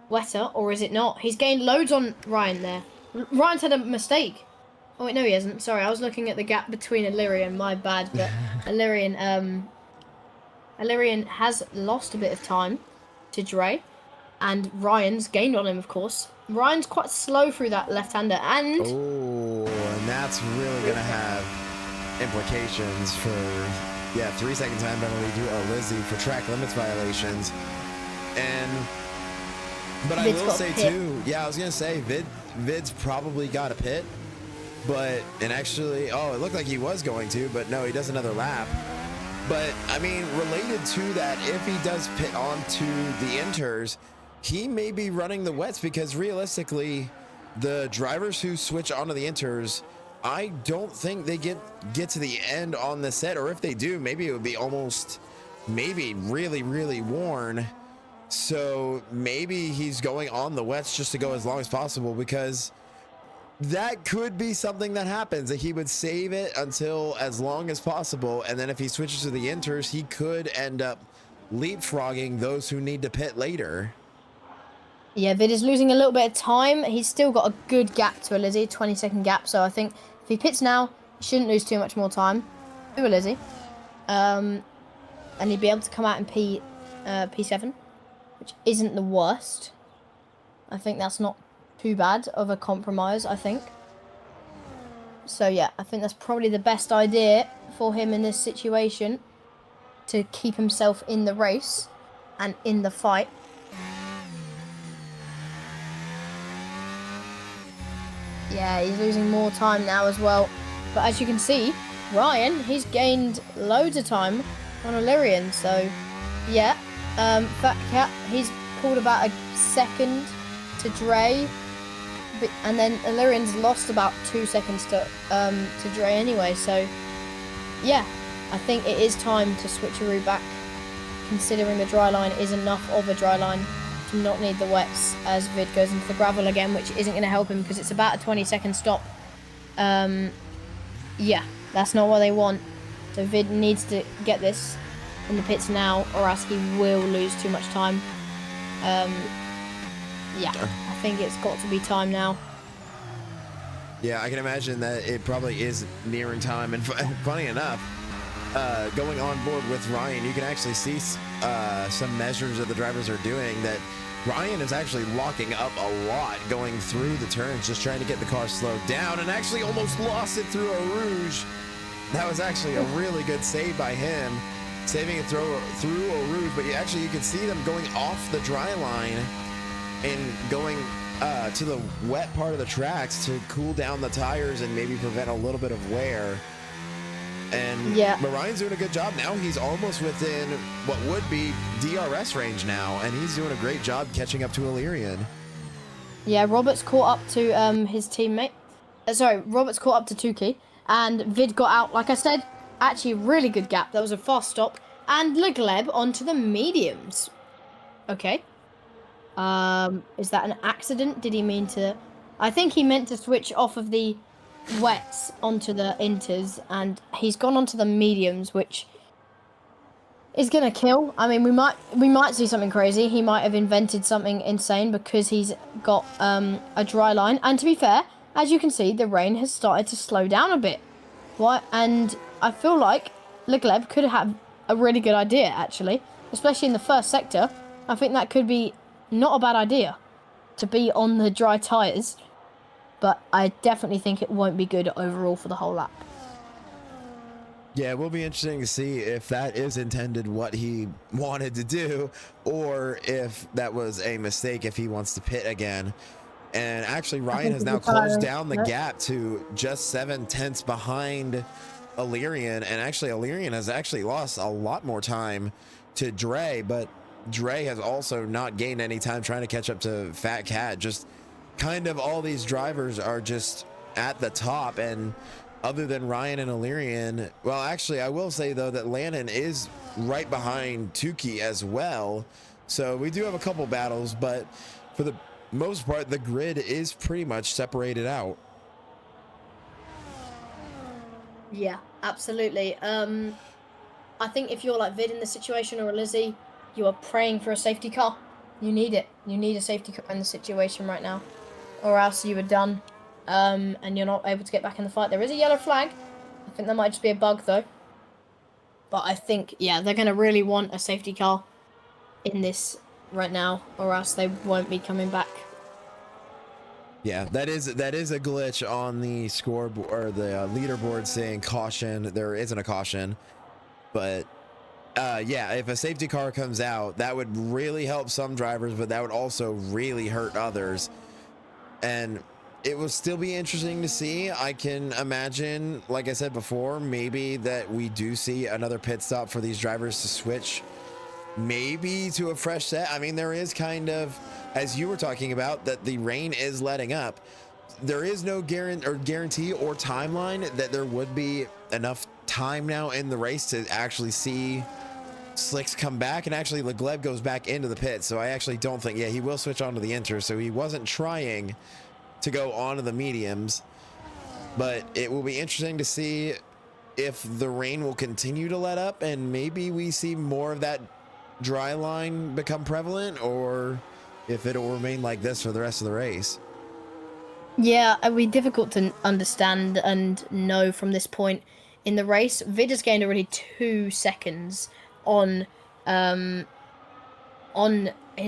wetter or is it not? He's gained loads on Ryan there. Ryan's had a mistake. Oh, wait, no, he hasn't. Sorry, I was looking at the gap between Illyrian. My bad. But Illyrian has lost a bit of time to Dre. And Ryan's gained on him, of course. Ryan's quite slow through that left-hander, and... Oh, and that's really going to have implications for, 3-second time penalty to Lizzie for track limits violations. But I will say, too, I was going to say, Vid's probably got a pit. And actually, it looked like he was going to, but no, he does another lap. But, I mean, related to that, if he does pit onto the inters, he may be running the wets, because realistically, the drivers who switch onto the inters, I don't think they get to the end on the set, or if they do, maybe it would be really, really worn. So maybe he's going on the wets just to go as long as possible, because that could be something that happens, that he would save it until as long as possible, and then if he switches to the inters, he could end up leapfrogging those who need to pit later. Yeah, Vid is losing a little bit of time. He's still got a good gap to Lizzie, 20-second gap. So I think if he pits now, he shouldn't lose too much more time to Lizzie. And he'd be able to come out in P7, which isn't the worst. I think that's not too bad of a compromise, I think. So yeah, I think that's probably the best idea for him in this situation, to keep himself in the race and in the fight. Yeah, he's losing more time now as well. But as you can see, Ryan, he's gained loads of time on Illyrian. So, yeah, Fat Cat, he's pulled about a second to Dre. And then Illyrian's lost about 2 seconds to Dre anyway. So, yeah, I think it is time to switcheroo back, considering the dry line is enough of a dry line to not need the wets, as Vid goes into the gravel again, which isn't going to help him because it's about a 20-second stop. Yeah, that's not what they want. So Vid needs to get this in the pits now, or else he will lose too much time. Yeah, I think it's got to be time now. Yeah, I can imagine that it probably is nearing time. And funny enough, going on board with Ryan, you can actually see some measures that the drivers are doing, that Ryan is actually locking up a lot going through the turns, just trying to get the car slowed down, and actually almost lost it through a Rouge. That was actually a really good save by him, saving it through a Rouge. But you can see them going off the dry line and going to the wet part of the tracks to cool down the tires and maybe prevent a little bit of wear. And yeah, but Ryan's doing a good job now. He's almost within what would be DRS range now, and he's doing a great job catching up to Illyrian. Yeah, Robert's caught up to his teammate. Robert's caught up to Tuki, and Vid got out, like I said, actually a really good gap. That was a fast stop. And Legleb onto the mediums. Okay. Is that an accident? Did he mean to... I think he meant to switch off of the wets onto the inters, and he's gone onto the mediums, which is gonna kill. I mean, we might see something crazy. He might have invented something insane because he's got a dry line. And to be fair, as you can see, the rain has started to slow down a bit. And I feel like Legleb could have a really good idea, actually, especially in the first sector. I think that could be not a bad idea to be on the dry tires. But I definitely think it won't be good overall for the whole lap. Yeah, it will be interesting to see if that is intended what he wanted to do, or if that was a mistake, if he wants to pit again. And actually, I Ryan think has he's now closed retiring. down the Yep. gap to just 7/10 behind Illyrian. And actually, Illyrian has actually lost a lot more time to Dre, but Dre has also not gained any time trying to catch up to Fat Cat. Just kind of all these drivers are just at the top, and other than Ryan and Illyrian, well, actually, I will say though that Lannon is right behind Tukey as well. So we do have a couple battles, but for the most part, the grid is pretty much separated out. Yeah, absolutely. I think if you're like Vid in the situation or a Lizzie, you are praying for a safety car. You need it. You need a safety car in the situation right now, or else you are done. And you're not able to get back in the fight. There is a yellow flag. I think that might just be a bug though. But I think, yeah, they're going to really want a safety car in this right now, or else they won't be coming back. Yeah, that is a glitch on the scoreboard or the leaderboard saying caution. There isn't a caution, but yeah, if a safety car comes out, that would really help some drivers, but that would also really hurt others. And it will still be interesting to see. I can imagine, like I said before, maybe that we do see another pit stop for these drivers to switch maybe to a fresh set. I mean, there is kind of, as you were talking about, that the rain is letting up. There is no guarantee or timeline that there would be enough time now in the race to actually see Slicks come back, and actually Legleb goes back into the pit. So I actually don't think, yeah, he will switch on to the Inter. So he wasn't trying to go on to the mediums, but it will be interesting to see if the rain will continue to let up and maybe we see more of that dry line become prevalent, or if it'll remain like this for the rest of the race. Yeah, it'll be difficult to understand and know from this point in the race. Vid has gained already 2 seconds on his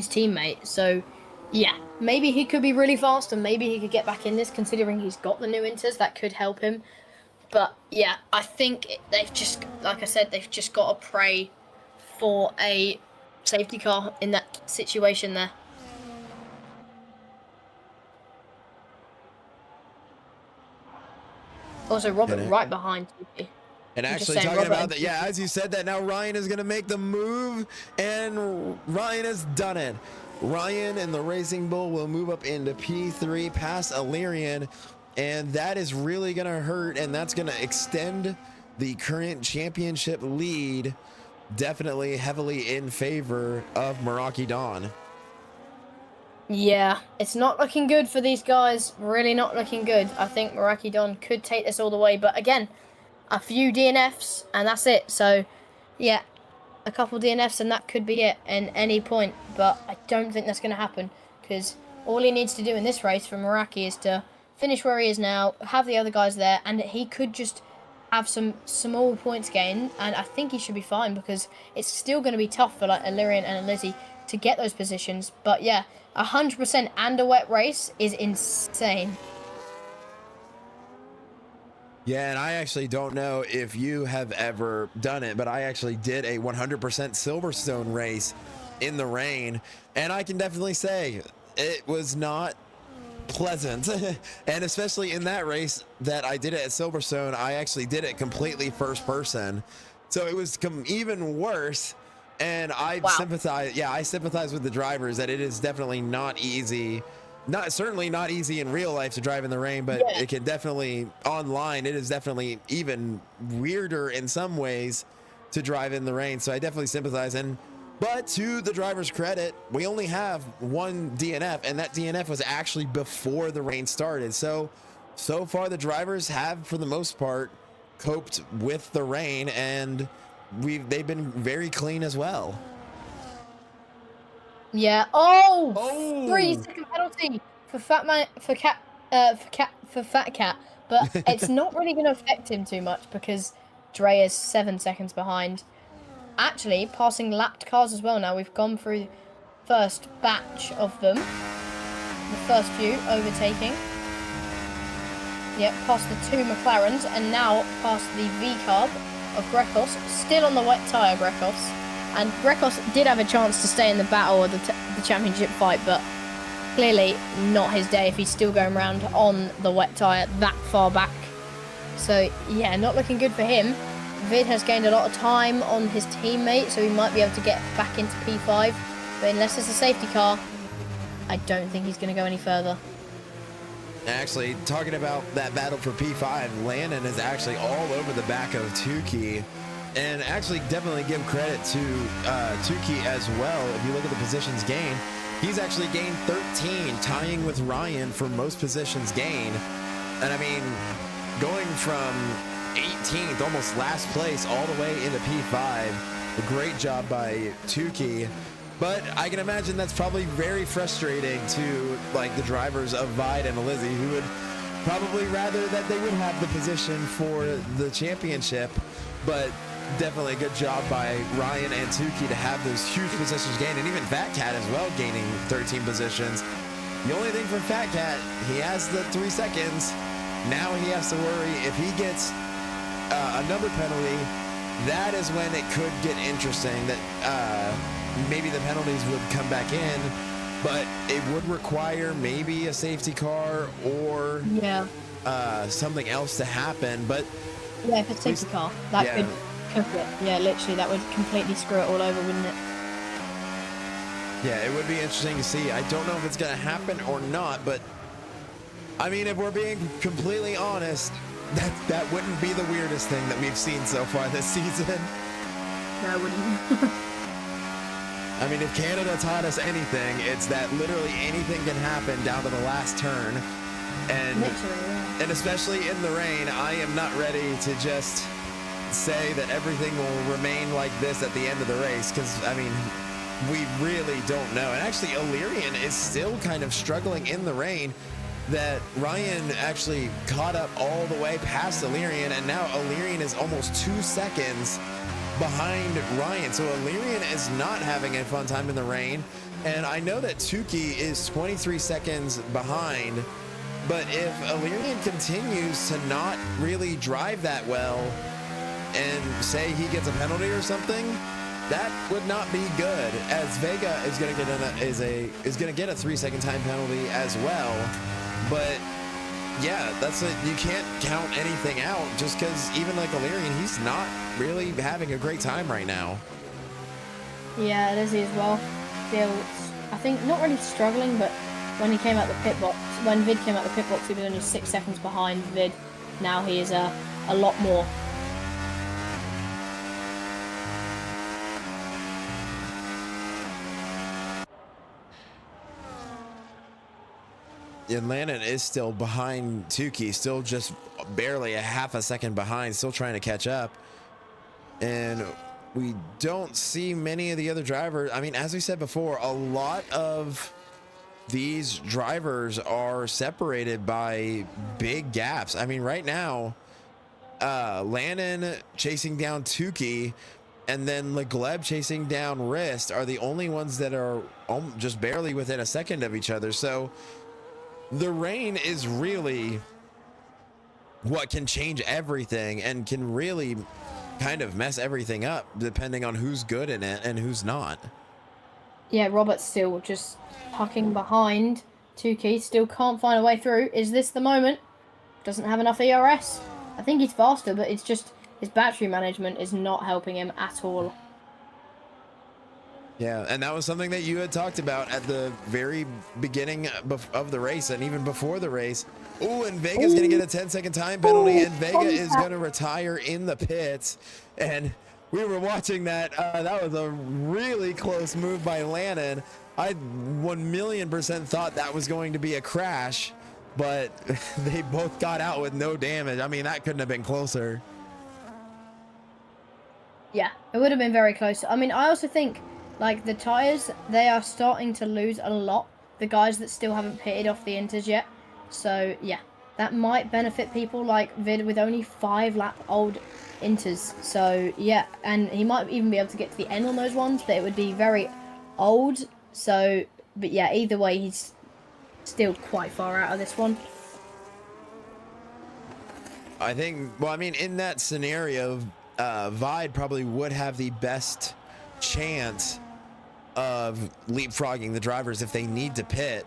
teammate. So yeah, maybe he could be really fast and maybe he could get back in this, considering he's got the new Inters. That could help him. But yeah, I think they've just, like I said, they've just got to pray for a safety car in that situation there. Also, Robert right behind you. And actually talking about that, yeah, as you said that, now Ryan is going to make the move, and Ryan has done it. Ryan and the Racing Bull will move up into P3 past Illyrian, and that is really going to hurt, and that's going to extend the current championship lead definitely heavily in favor of Meraki Don. Yeah, it's not looking good for these guys. Really not looking good. I think Meraki Don could take this all the way, but again, a few DNFs and that's it. So, yeah, a couple DNFs and that could be it in any point. But I don't think that's going to happen, because all he needs to do in this race for Meraki is to finish where he is now, have the other guys there, and he could just have some small points gain, and I think he should be fine, because it's still going to be tough for like Illyrian and Lizzie to get those positions. But yeah, 100% and a wet race is insane. Yeah, and I actually don't know if you have ever done it, but I actually did a 100% Silverstone race in the rain, and I can definitely say it was not pleasant. And especially in that race that I did it at Silverstone, I actually did it completely first person, so it was even worse. And I sympathize, yeah, I sympathize with the drivers that it is definitely not easy. Certainly not easy in real life to drive in the rain, but yeah, it can definitely online. It is definitely even weirder in some ways to drive in the rain. So I definitely sympathize. But to the driver's credit, we only have one DNF, and that DNF was actually before the rain started. So far the drivers have, for the most part, coped with the rain, and they've been very clean as well. Yeah. Oh! 3-second penalty for Fat Cat, but it's not really going to affect him too much, because Dre is 7 seconds behind. Actually, passing lapped cars as well now. We've gone through the first batch of them. The first few overtaking. Yep, past the 2 McLarens, and now past the V-Carb of Grekos, still on the wet tyre, Grekos. And Grekos did have a chance to stay in the battle or the championship fight, but clearly not his day if he's still going around on the wet tyre that far back. So, yeah, not looking good for him. Vid has gained a lot of time on his teammate, so he might be able to get back into P5. But unless it's a safety car, I don't think he's going to go any further. Actually, talking about that battle for P5, Landon is actually all over the back of Tukey. And actually definitely give credit to Tukey as well. If you look at the positions gained, he's actually gained 13, tying with Ryan for most positions gained. And I mean, going from 18th, almost last place, all the way into P5, a great job by Tukey. But I can imagine that's probably very frustrating to like the drivers of Vide and Lizzie, who would probably rather that they would have the position for the championship. But definitely a good job by Ryan and Tukey to have those huge positions gained, and even Fat Cat as well gaining 13 positions. The only thing for Fat Cat, he has the 3 seconds. Now he has to worry if he gets another penalty. That is when it could get interesting. That maybe the penalties would come back in, but it would require maybe a safety car or something else to happen. But yeah, if it's a safety car, that could cook it. Yeah, literally, that would completely screw it all over, wouldn't it? Yeah, it would be interesting to see. I don't know if it's going to happen or not, but I mean, if we're being completely honest, that wouldn't be the weirdest thing that we've seen so far this season. No, it wouldn't. I mean, if Canada taught us anything, it's that literally anything can happen down to the last turn. And, and especially in the rain, I am not ready to just say that everything will remain like this at the end of the race, because, I mean, we really don't know. And actually, Illyrian is still kind of struggling in the rain. That Ryan actually caught up all the way past Illyrian, and now Illyrian is almost 2 seconds behind Ryan. So Illyrian is not having a fun time in the rain. And I know that Tukey is 23 seconds behind, but if Illyrian continues to not really drive that well and say he gets a penalty or something, that would not be good, as Vega is going to get a 3 second time penalty as well. But yeah, that's it. You can't count anything out just because even like Illyrian, he's not really having a great time right now. Yeah, Lizzie as well. Still, I think not really struggling, but when he came out the pit box, when Vid came out the pit box, he was only 6 seconds behind Vid. Now he is a lot more. And Landon is still behind Tukey, still just barely a half a second behind, still trying to catch up. And we don't see many of the other drivers. I mean, as we said before, a lot of these drivers are separated by big gaps. I mean, right now, Landon chasing down Tukey and then Legleb chasing down Wrist are the only ones that are just barely within a second of each other. So the rain is really what can change everything and can really kind of mess everything up depending on who's good in it and who's not. Yeah, Robert's still just tucking behind Tukey, still can't find a way through. Is this the moment? Doesn't have enough ERS. I think he's faster, but it's just his battery management is not helping him at all. Yeah, and that was something that you had talked about at the very beginning of the race and even before the race. Oh, and Vega's going to get a 10-second time penalty, and Vega is going to retire in the pits. And we were watching that. That was a really close move by Landon. I 1,000,000% thought that was going to be a crash, but they both got out with no damage. I mean, that couldn't have been closer. Yeah, it would have been very close. I mean, I also think, like, the tyres, they are starting to lose a lot. The guys that still haven't pitted off the inters yet. So, yeah, that might benefit people like Vid with only 5 lap old inters. So, yeah, and he might even be able to get to the end on those ones, but it would be very old. So, but yeah, either way, he's still quite far out of this one. I think, well, I mean, in that scenario, Vide probably would have the best chance of leapfrogging the drivers if they need to pit.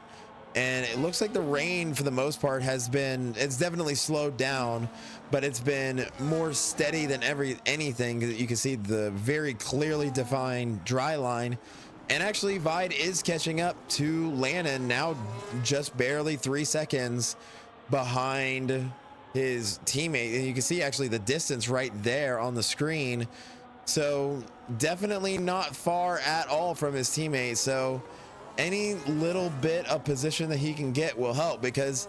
And it looks like the rain for the most part it's definitely slowed down, but it's been more steady than anything. You can see the very clearly defined dry line. And actually Vide is catching up to Lannon now, just barely 3 seconds behind his teammate. And you can see actually the distance right there on the screen. So definitely not far at all from his teammate. So any little bit of position that he can get will help, because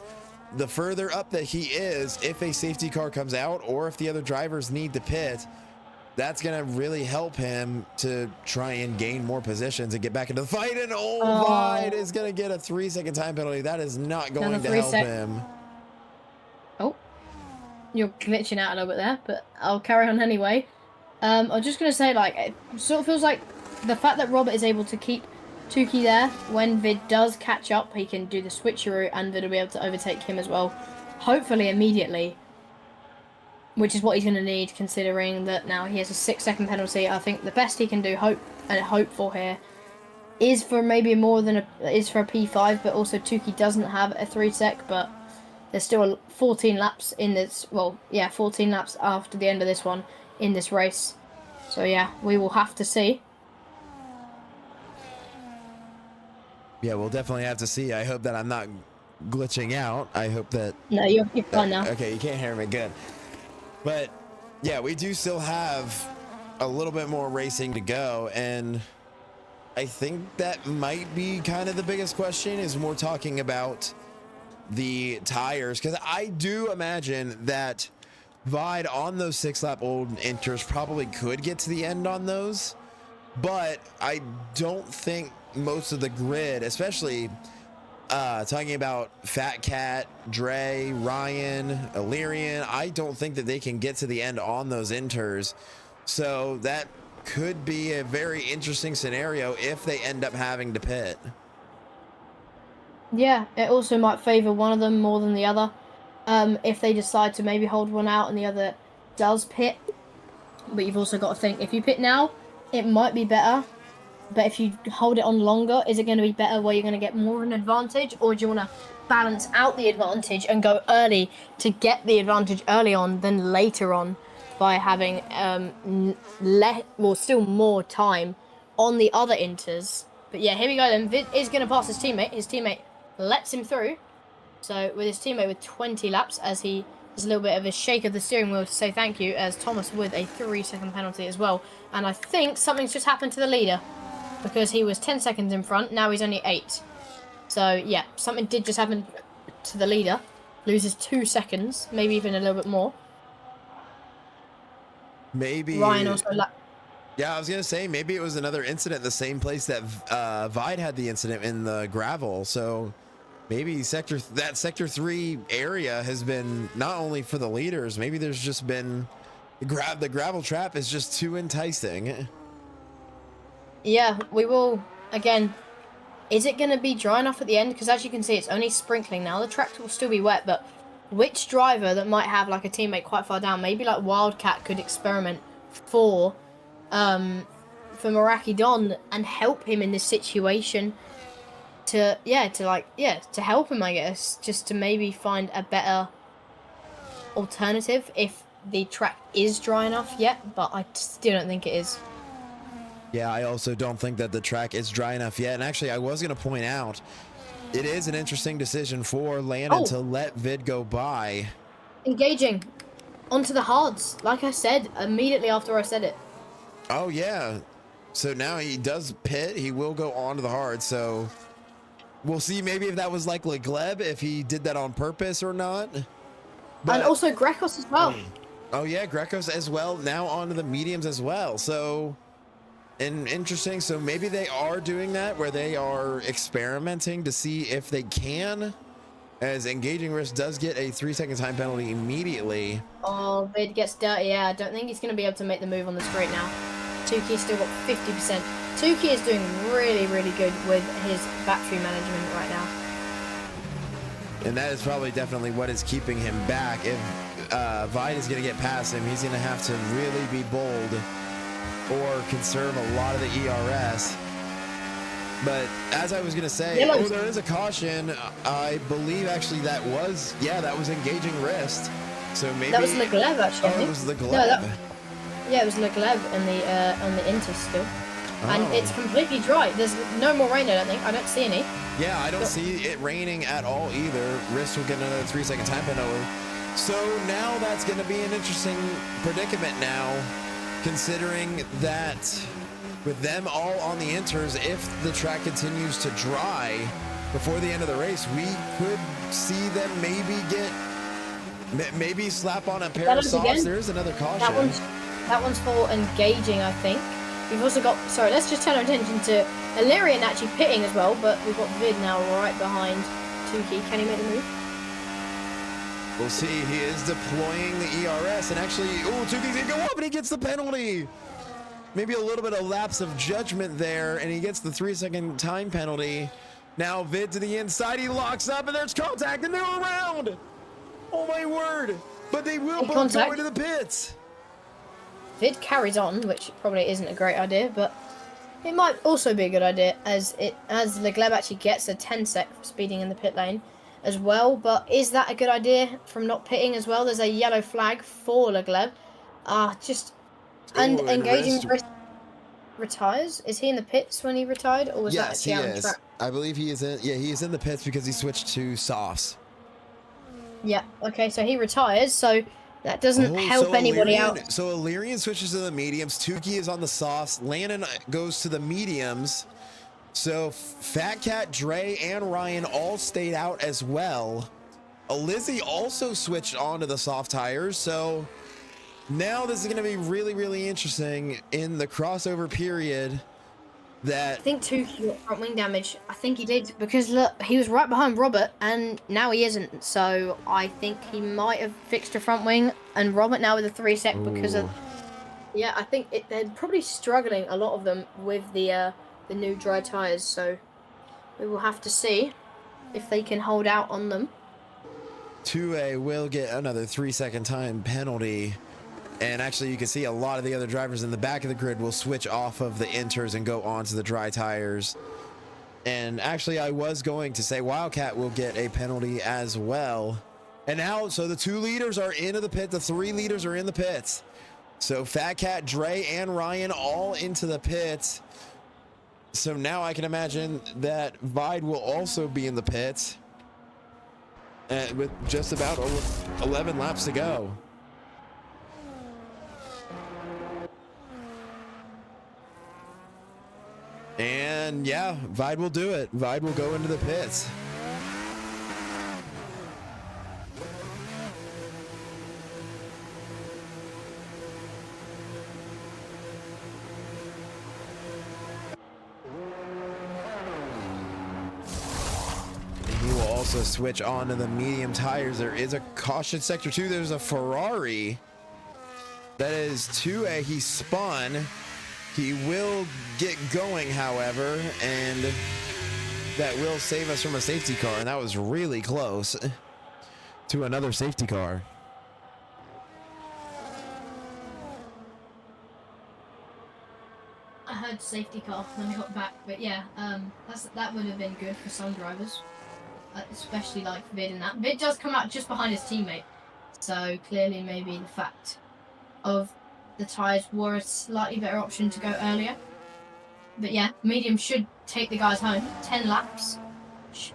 the further up that he is, if a safety car comes out or if the other drivers need to pit, that's going to really help him to try and gain more positions and get back into the fight. And Vide is going to get a 3-second time penalty. That is not going to help him. Oh, you're glitching out a little bit there, but I'll carry on anyway. I was just going to say, like, it sort of feels like the fact that Robert is able to keep Tukey there, when Vid does catch up, he can do the switcheroo and Vid will be able to overtake him as well, hopefully immediately, which is what he's going to need, considering that now he has a 6-second penalty. I think the best he can do, hope for here, is for maybe more than is for a P5, but also Tukey doesn't have a 3-sec, but there's still 14 laps in this, 14 laps after the end of this one in this race. So yeah, we will have to see. Yeah, we'll definitely have to see. I hope that I'm not glitching out. I hope that... No, you're fine now. Okay, you can't hear me. Good. But yeah, we do still have a little bit more racing to go. And I think that might be kind of the biggest question, is more talking about the tires. Because I do imagine that Vide on those 6-lap old inters probably could get to the end on those. But I don't think most of the grid, especially talking about Fat Cat, Dre, Ryan, Illyrian, I don't think that they can get to the end on those inters. So that could be a very interesting scenario if they end up having to pit. Yeah, it also might favor one of them more than the other. If they decide to maybe hold one out and the other does pit. But you've also got to think, if you pit now, it might be better. But if you hold it on longer, is it going to be better where you're going to get more of an advantage? Or do you want to balance out the advantage and go early to get the advantage early on than later on by having still more time on the other inters? But yeah, here we go then. Vid is going to pass his teammate. His teammate lets him through. So with his teammate with 20 laps, as he does a little bit of a shake of the steering wheel to say thank you, as Thomas with a 3-second penalty as well. And I think something's just happened to the leader, because he was 10 seconds in front, now he's only 8. So yeah, something did just happen to the leader. Loses 2 seconds, maybe even a little bit more. Maybe Ryan also yeah, I was gonna say maybe it was another incident, the same place that Vide had the incident in the gravel. So maybe sector 3 area has been not only for the leaders, maybe there's just been the gravel trap is just too enticing. Yeah, we will, again, is it going to be dry enough at the end? Because as you can see, it's only sprinkling now. The track will still be wet, but which driver that might have like a teammate quite far down, maybe like Wildcat, could experiment for Meraki Don and help him in this situation to help him, I guess, just to maybe find a better alternative if the track is dry enough yet, but I still don't think it is. Yeah, I also don't think that the track is dry enough yet. And actually, I was going to point out, it is an interesting decision for Landon to let Vid go by. Engaging onto the hards, like I said, immediately after I said it. Oh, yeah. So now he does pit. He will go on to the hard. So we'll see maybe if that was like Gleb, if he did that on purpose or not. But, and also Grecos as well. Oh, yeah, Grecos as well. Now onto the mediums as well. So... and interesting. So maybe they are doing that, where they are experimenting to see if they can, as Engaging Risk does get a 3-second time penalty immediately. Oh, Vid gets dirty. Yeah, I don't think he's going to be able to make the move on the straight now. Tukey's still got 50%. Tukey is doing really, really good with his battery management right now. And that is probably definitely what is keeping him back. If Vide is going to get past him. He's going to have to really be bold or conserve a lot of the ERS. But as I was going to say, oh, there is a caution. I believe actually that was engaging wrist. So maybe that was Legleb actually. Oh, it was Legleb. No, yeah, it was Legleb on the Inter still. And it's completely dry. There's no more rain, I don't think. I don't see any. Yeah, I don't see it raining at all either. Wrist will get another 3-second time penalty. So now that's going to be an interesting predicament now, considering that with them all on the inters, if the track continues to dry before the end of the race, we could see them maybe slap on a pair of softs. There's another caution. That one's for engaging, I think. We've also got, sorry, let's just turn our attention to Illyrian actually pitting as well, but we've got Vid now right behind Tuki. Can he make the move? We'll see. He is deploying the ERS, and actually, Tuki's gonna go up, and he gets the penalty. Maybe a little bit of lapse of judgment there, and he gets the 3-second time penalty. Now Vid to the inside, he locks up, and there's contact, and they're around. Oh my word! But they will both go into the pits. Vid carries on, which probably isn't a great idea, but it might also be a good idea as Legleb actually gets a 10-sec for speeding in the pit lane as well. But is that a good idea from not pitting as well? There's a yellow flag for Legleb. And engaging retires. Is he in the pits when he retired, or was that actually out on the track? I believe he is in. Yeah, he is in the pits because he switched to softs. Yeah. Okay, so he retires. So that doesn't help anybody out. So Illyrian switches to the mediums. Tuki is on the softs. Landon goes to the mediums. So Fat Cat, Dre, and Ryan all stayed out as well. Lizzie also switched onto the soft tires. So now this is going to be really, really interesting in the crossover period. I think Tuki got front wing damage. I think he did, because look, he was right behind Robert, and now he isn't. So I think he might have fixed a front wing, and Robert now with a 3-sec because of. Yeah, I think they're probably struggling, a lot of them, with the new dry tires. So we will have to see if they can hold out on them. 2A will get another 3-second time penalty. And actually, you can see a lot of the other drivers in the back of the grid will switch off of the inters and go onto the dry tires. And actually, I was going to say Wildcat will get a penalty as well. And now, so the 2 leaders are into the pit. The 3 leaders are in the pits. So Fat Cat, Dre, and Ryan all into the pits. So now I can imagine that Vide will also be in the pits. With just about 11 laps to go. And yeah, Vide will do it. Vide will go into the pits. And he will also switch on to the medium tires. There is a caution sector 2. There's a Ferrari. That is 2A. He spun. He will get going, however, and that will save us from a safety car, and that was really close to another safety car. I heard safety car when I got back, but yeah, that would have been good for some drivers, especially like Vid and that. Vid does come out just behind his teammate, so clearly maybe the fact of the tyres were a slightly better option to go earlier. But yeah, medium should take the guys home. 10 laps.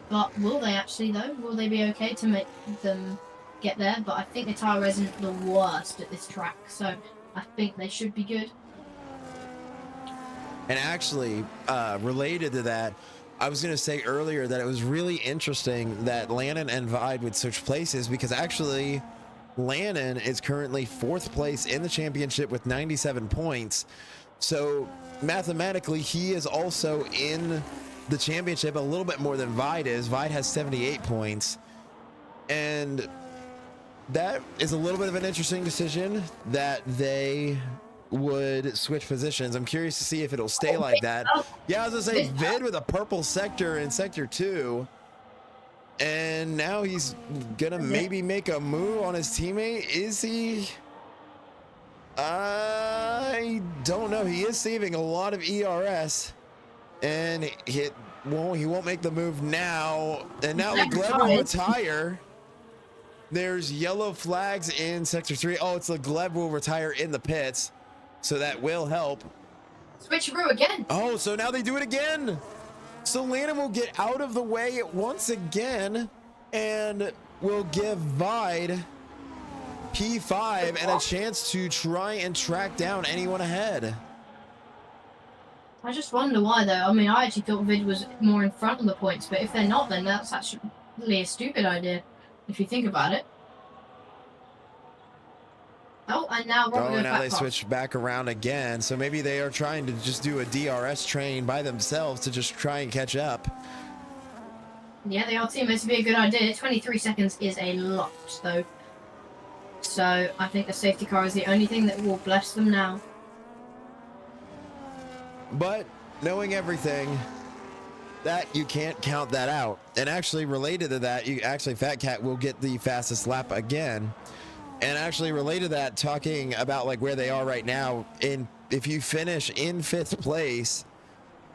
But will they actually though? Will they be okay to make them get there? But I think the tyre isn't the worst at this track. So I think they should be good. And actually, related to that, I was going to say earlier that it was really interesting that Lannon and Vide would switch places, because actually Lannon is currently 4th place in the championship with 97 points. So mathematically, he is also in the championship a little bit more than Vide is. Vide has 78 points. And that is a little bit of an interesting decision that they would switch positions. I'm curious to see if it'll stay like that. Yeah, I was going to say, Vid with a purple sector in sector 2. And now he's gonna maybe make a move on his teammate. Is he? I don't know. He is saving a lot of ERS, and he won't make the move now. And now Legleb will retire. There's yellow flags in sector 3. Oh, it's Legleb will retire in the pits, so that will help. Switcheroo again. Oh, so now they do it again. So Landon will get out of the way once again, and will give Vide P5 and a chance to try and track down anyone ahead. I just wonder why, though. I mean, I actually thought Vid was more in front of the points, but if they're not, then that's actually a stupid idea, if you think about it. Oh, and now Robert now they switch back around again. So maybe they are trying to just do a DRS train by themselves to just try and catch up. Yeah, they are teammates to be a good idea. 23 seconds is a lot, though. So I think the safety car is the only thing that will bless them now. But knowing everything, that you can't count that out. And actually related to that, Fat Cat will get the fastest lap again. And actually related to that, talking about like where they are right now, if you finish in 5th place,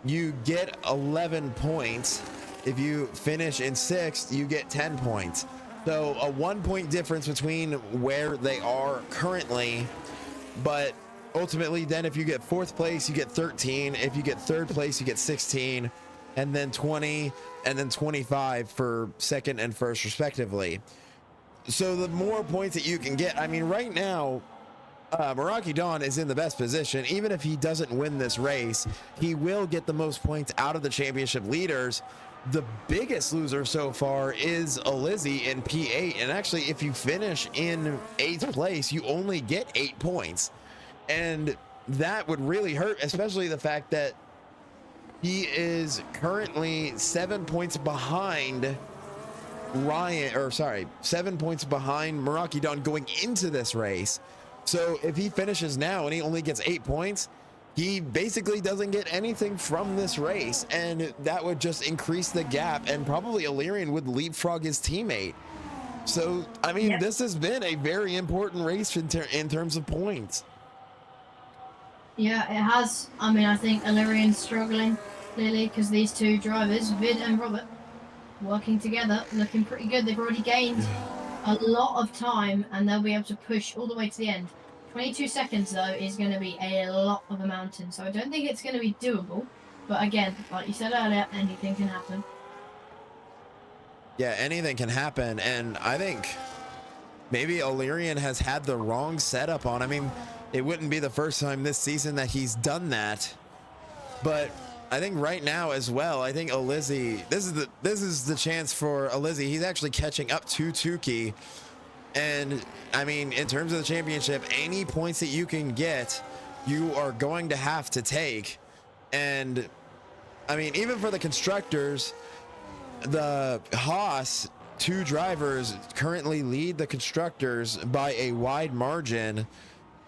you get 11 points. If you finish in 6th, you get 10 points. So a 1 point difference between where they are currently. But ultimately then if you get 4th place, you get 13. If you get 3rd place, you get 16, and then 20, and then 25 for 2nd and 1st respectively. So the more points that you can get, I mean, right now, Meraki Don is in the best position. Even if he doesn't win this race, he will get the most points out of the championship leaders. The biggest loser so far is Alizzi in P8. And actually, if you finish in 8th place, you only get 8 points. And that would really hurt, especially the fact that he is currently 7 points behind 7 points behind Meraki Don going into this race. So if he finishes now and he only gets 8 points, he basically doesn't get anything from this race, and that would just increase the gap, and probably Illyrian would leapfrog his teammate. So I mean, this has been a very important race in terms of points. Yeah, it has. I mean, I think Illyrian's struggling clearly because these two drivers, Vid and Robert, working together, looking pretty good. They've already gained a lot of time, and they'll be able to push all the way to the end. 22 seconds, though, is going to be a lot of a mountain, so I don't think it's going to be doable. But again, like you said earlier, anything can happen. Yeah, anything can happen, and I think maybe Illyrian has had the wrong setup on. I mean, it wouldn't be the first time this season that he's done that, but I think right now as well, I think Alizzi, this is the chance for Alizzi. He's actually catching up to Tukey. And I mean, in terms of the championship, any points that you can get, you are going to have to take. And I mean, even for the constructors, the Haas 2 drivers currently lead the constructors by a wide margin.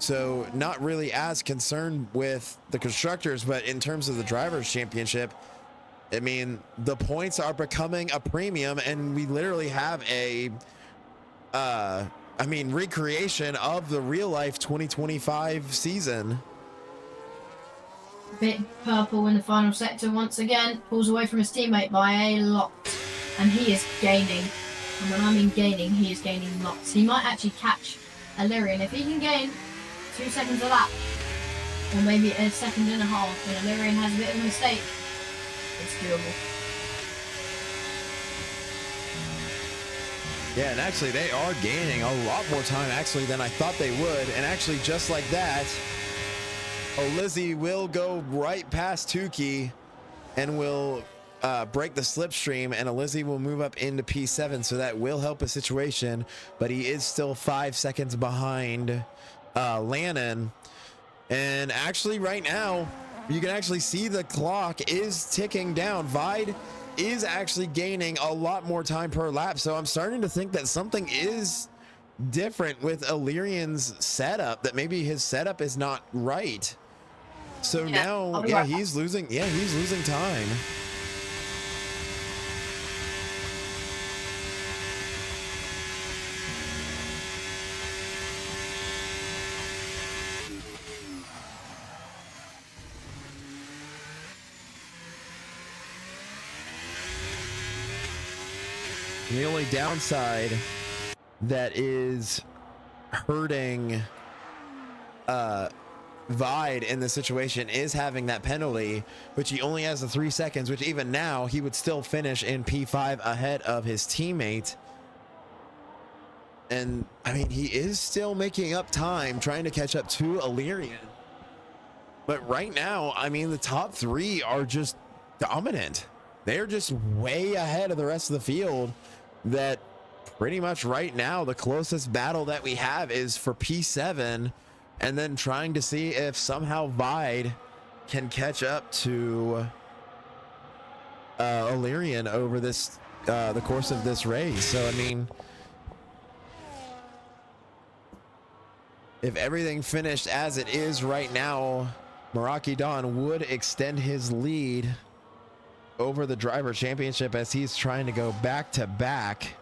So not really as concerned with the constructors, but in terms of the drivers championship, I mean, the points are becoming a premium, and we literally have a recreation of the real life 2025 season. Bit purple in the final sector once again, pulls away from his teammate by a lot, and he is gaining. And when I mean gaining, he is gaining lots. He might actually catch Illyrian if he can gain 2 seconds a lap, or maybe a second and a half, and Illyrian has a bit of a mistake. It's doable. Yeah, and actually they are gaining a lot more time actually than I thought they would. And actually just like that, Alizzi will go right past Tukey and will break the slipstream, and Alizzi will move up into P7, so that will help a situation, but he is still 5 seconds behind Lannon. And actually right now you can actually see the clock is ticking down. Vide is actually gaining a lot more time per lap, so I'm starting to think that something is different with Illyrian's setup, that maybe his setup is not right. So now he's losing time. The only downside that is hurting Vide in this situation is having that penalty, which he only has the 3 seconds, which even now he would still finish in P5 ahead of his teammate. And I mean, he is still making up time trying to catch up to Illyrian. But right now, I mean, the top three are just dominant. They're just way ahead of the rest of the field. That pretty much right now, the closest battle that we have is for P7, and then trying to see if somehow Vide can catch up to Illyrian over this the course of this race. So I mean, if everything finished as it is right now, Meraki Don would extend his lead over the driver championship as he's trying to go back to back.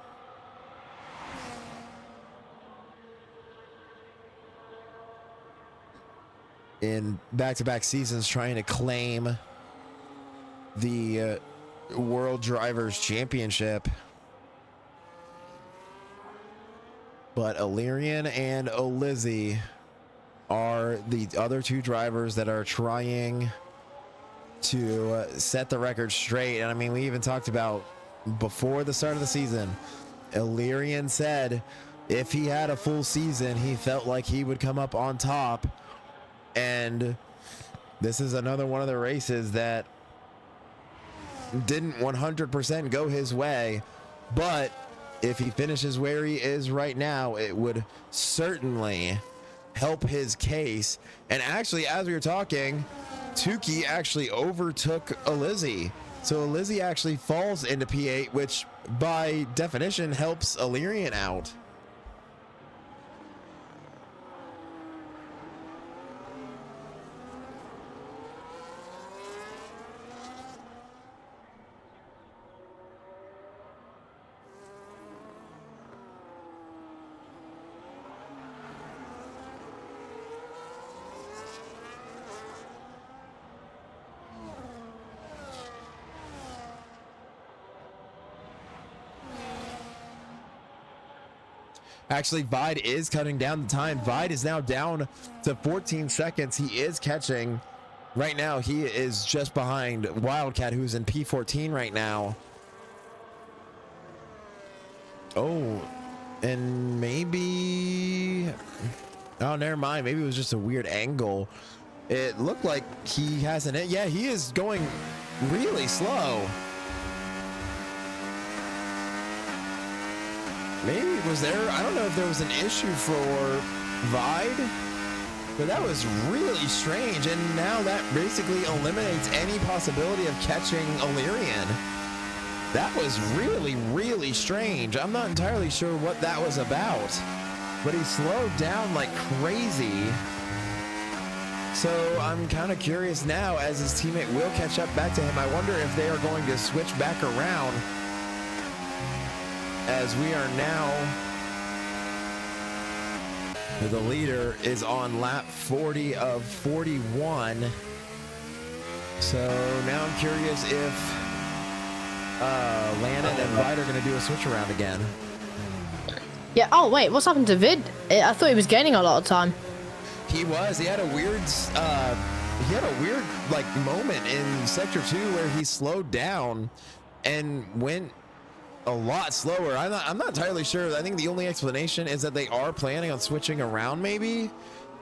In back-to-back seasons, trying to claim the World Drivers Championship. But Illyrian and Olizzy are the other two drivers that are trying to set the record straight. And I mean, we even talked about before the start of the season, Illyrian said if he had a full season, he felt like he would come up on top. And this is another one of the races that didn't 100% go his way, but if he finishes where he is right now, it would certainly help his case. And actually, as we were talking, Tukey actually overtook Olizzy. So Olizzy actually falls into P8, which by definition helps Illyrian out. Actually, Vide is cutting down the time. Vide is now down to 14 seconds. He is catching. Right now, he is just behind Wildcat, who's in P14 right now. Oh, and maybe... Oh, never mind. Maybe it was just a weird angle. It looked like he hasn't hit. Yeah, he is going really slow. Maybe was there, I don't know if there was an issue for Vide, but that was really strange. And now that basically eliminates any possibility of catching Illyrian. That was really, really strange. I'm not entirely sure what that was about, but he slowed down like crazy. So I'm kind of curious now, as his teammate will catch up back to him. I wonder if they are going to switch back around, as we are now, the leader is on lap 40 of 41. So now I'm curious if Landon and Vide are going to do a switch around again. Yeah. Oh wait, what's happened to Vid? I thought he was gaining a lot of time. He was. He had a weird like moment in sector 2 where he slowed down and went a lot slower. I'm not entirely sure. I think the only explanation is that they are planning on switching around, maybe,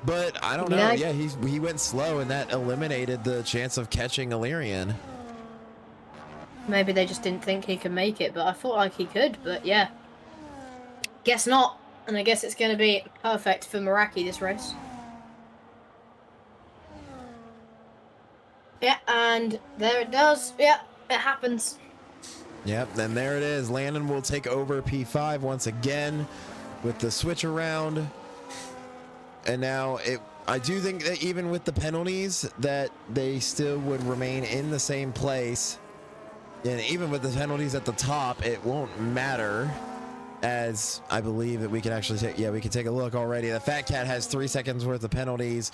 but I don't know. Yeah, he went slow, and that eliminated the chance of catching Illyrian. Maybe they just didn't think he could make it, but I thought like he could. But yeah, guess not. And I guess it's going to be perfect for Meraki this race. Yeah, and there it does. Yeah, it happens. Yep, then there it is. Landon will take over P5 once again with the switch around. And now I do think that even with the penalties that they still would remain in the same place. And even with the penalties at the top, it won't matter, as I believe that we can actually take, we can take a look already. The Fat Cat has 3 seconds worth of penalties.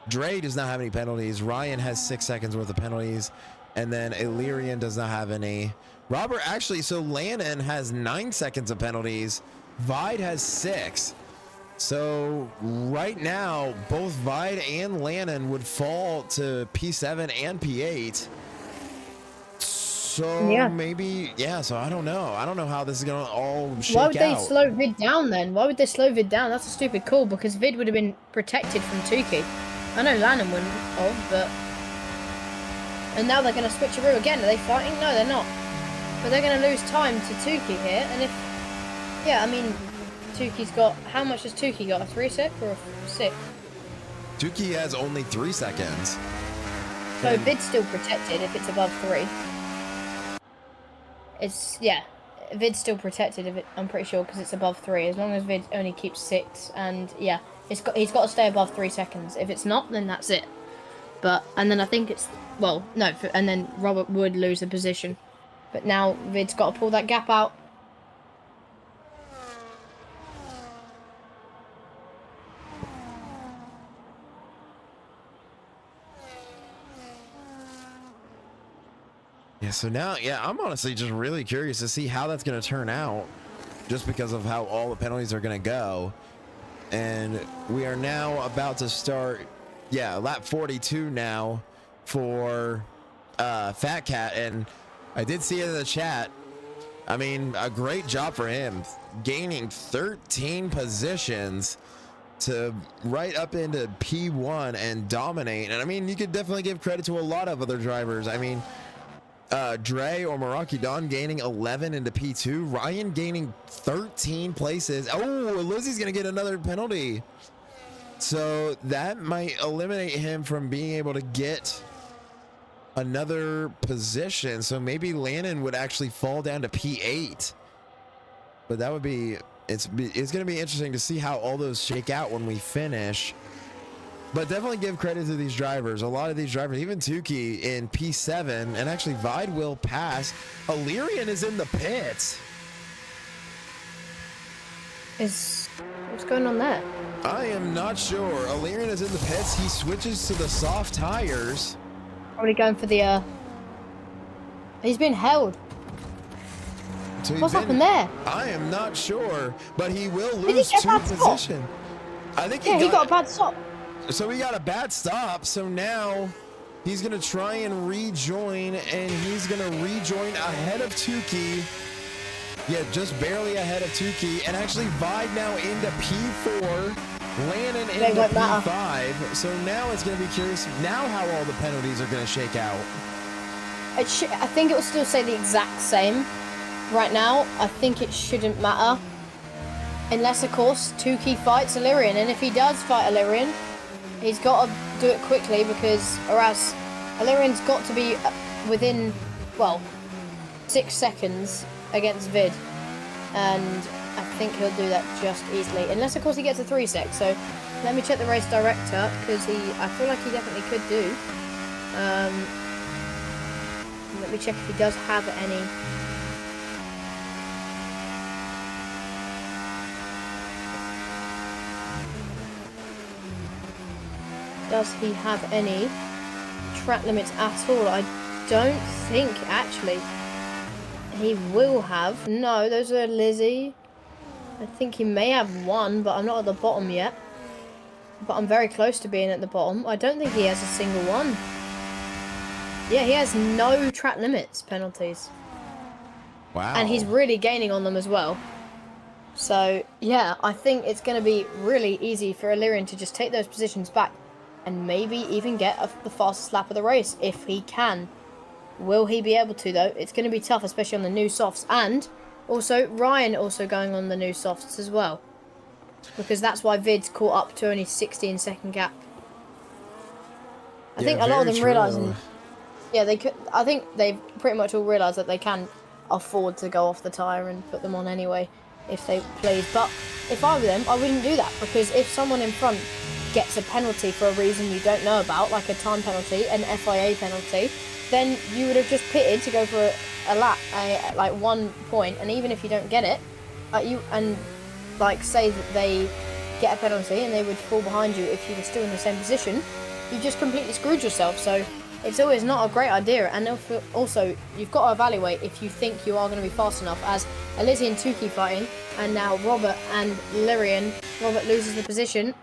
Dre does not have any penalties. Ryan has 6 seconds worth of penalties. And then Illyrian does not have any. Robert, actually, so Lannon has 9 seconds of penalties. Vide has 6. So right now, both Vide and Lannon would fall to P7 and P8. So Yeah. maybe, yeah, so I don't know. I don't know how this is going to all shake out. Why would they slow Vid down then? Why would they slow Vid down? That's a stupid call because Vid would have been protected from Tukey. I know Lannon wouldn't have, but... And now they're going to switcheroo again. Are they fighting? No, they're not. But they're going to lose time to Tukey here. And if... Yeah, I mean, Tukey's got... How much has Tukey got? A 3 sec or a 6? Tukey has only 3 seconds. So Vid's still protected if it's above 3. It's... Yeah. Vid's still protected, if it, I'm pretty sure, because it's above 3. As long as Vid only keeps 6. And, yeah. He's got to stay above 3 seconds. If it's not, then that's it. But... And then I think it's... Well, no. And then Robert would lose the position. But now Vid's got to pull that gap out. Yeah, so now, yeah, I'm honestly just really curious to see how that's going to turn out, just because of how all the penalties are going to go. And we are now about to start, yeah, lap 42 now for Fat Cat. And I did see it in the chat. I mean, a great job for him, gaining 13 positions to right up into P1 and dominate. And I mean, you could definitely give credit to a lot of other drivers. I mean, Dre or Meraki Don gaining 11 into P2. Ryan gaining 13 places. Oh, Lizzie's going to get another penalty. So that might eliminate him from being able to get another position. So maybe Lannon would actually fall down to P8. But that would be... It's going to be interesting to see how all those shake out when we finish. But definitely give credit to these drivers. A lot of these drivers, even Tukey in P7, and actually Vide will pass. Illyrian is in the pits. What's going on there? I am not sure. Illyrian is in the pits. He switches to the soft tires. Probably going for the, He's been held. So What's happened there? I am not sure, but he will Did he lose get a 2 bad stop? position. I think Yeah, he got a bad stop. So we got a bad stop. So now he's going to try and rejoin, and he's going to rejoin ahead of Tukey. Yeah, just barely ahead of Tukey. And actually Vide now into P4. Lannon into P5. So now it's going to be curious now how all the penalties are going to shake out. I think it will still say the exact same. Right now, I think it shouldn't matter. Unless, of course, Tukey fights Illyrian. And if he does fight Illyrian, he's got to do it quickly because, or else, Illyrian's got to be within, well, 6 seconds against Vid. And I think he'll do that just easily. Unless, of course, he gets a 3 sec. So let me check the race director because I feel like he definitely could do. Let me check if he does have any. Does he have any track limits at all? I don't think, actually. He will have. No, those are Lizzie. I think he may have one, but I'm not at the bottom yet. But I'm very close to being at the bottom. I don't think he has a single one. Yeah, he has no track limits penalties. Wow. And he's really gaining on them as well. So, yeah, I think it's going to be really easy for Illyrian to just take those positions back. And maybe even get the fastest lap of the race, if he can. Will he be able to, though? It's going to be tough, especially on the new softs. And also, Ryan also going on the new softs as well. Because that's why Vid's caught up to only 16-second gap. I think a lot of them realising... Yeah, they could. I think they've pretty much all realised that they can afford to go off the tyre and put them on anyway, if they please. But if I were them, I wouldn't do that. Because if someone in front gets a penalty for a reason you don't know about, like a time penalty, an FIA penalty, then you would have just pitted to go for a lap, like 1 point, and even if you don't get it, say that they get a penalty and they would fall behind you if you were still in the same position, you just completely screwed yourself. So it's always not a great idea. And also, you've got to evaluate if you think you are going to be fast enough, as Alizé and Tuki fighting, and now Robert and Lyrian. Robert loses the position.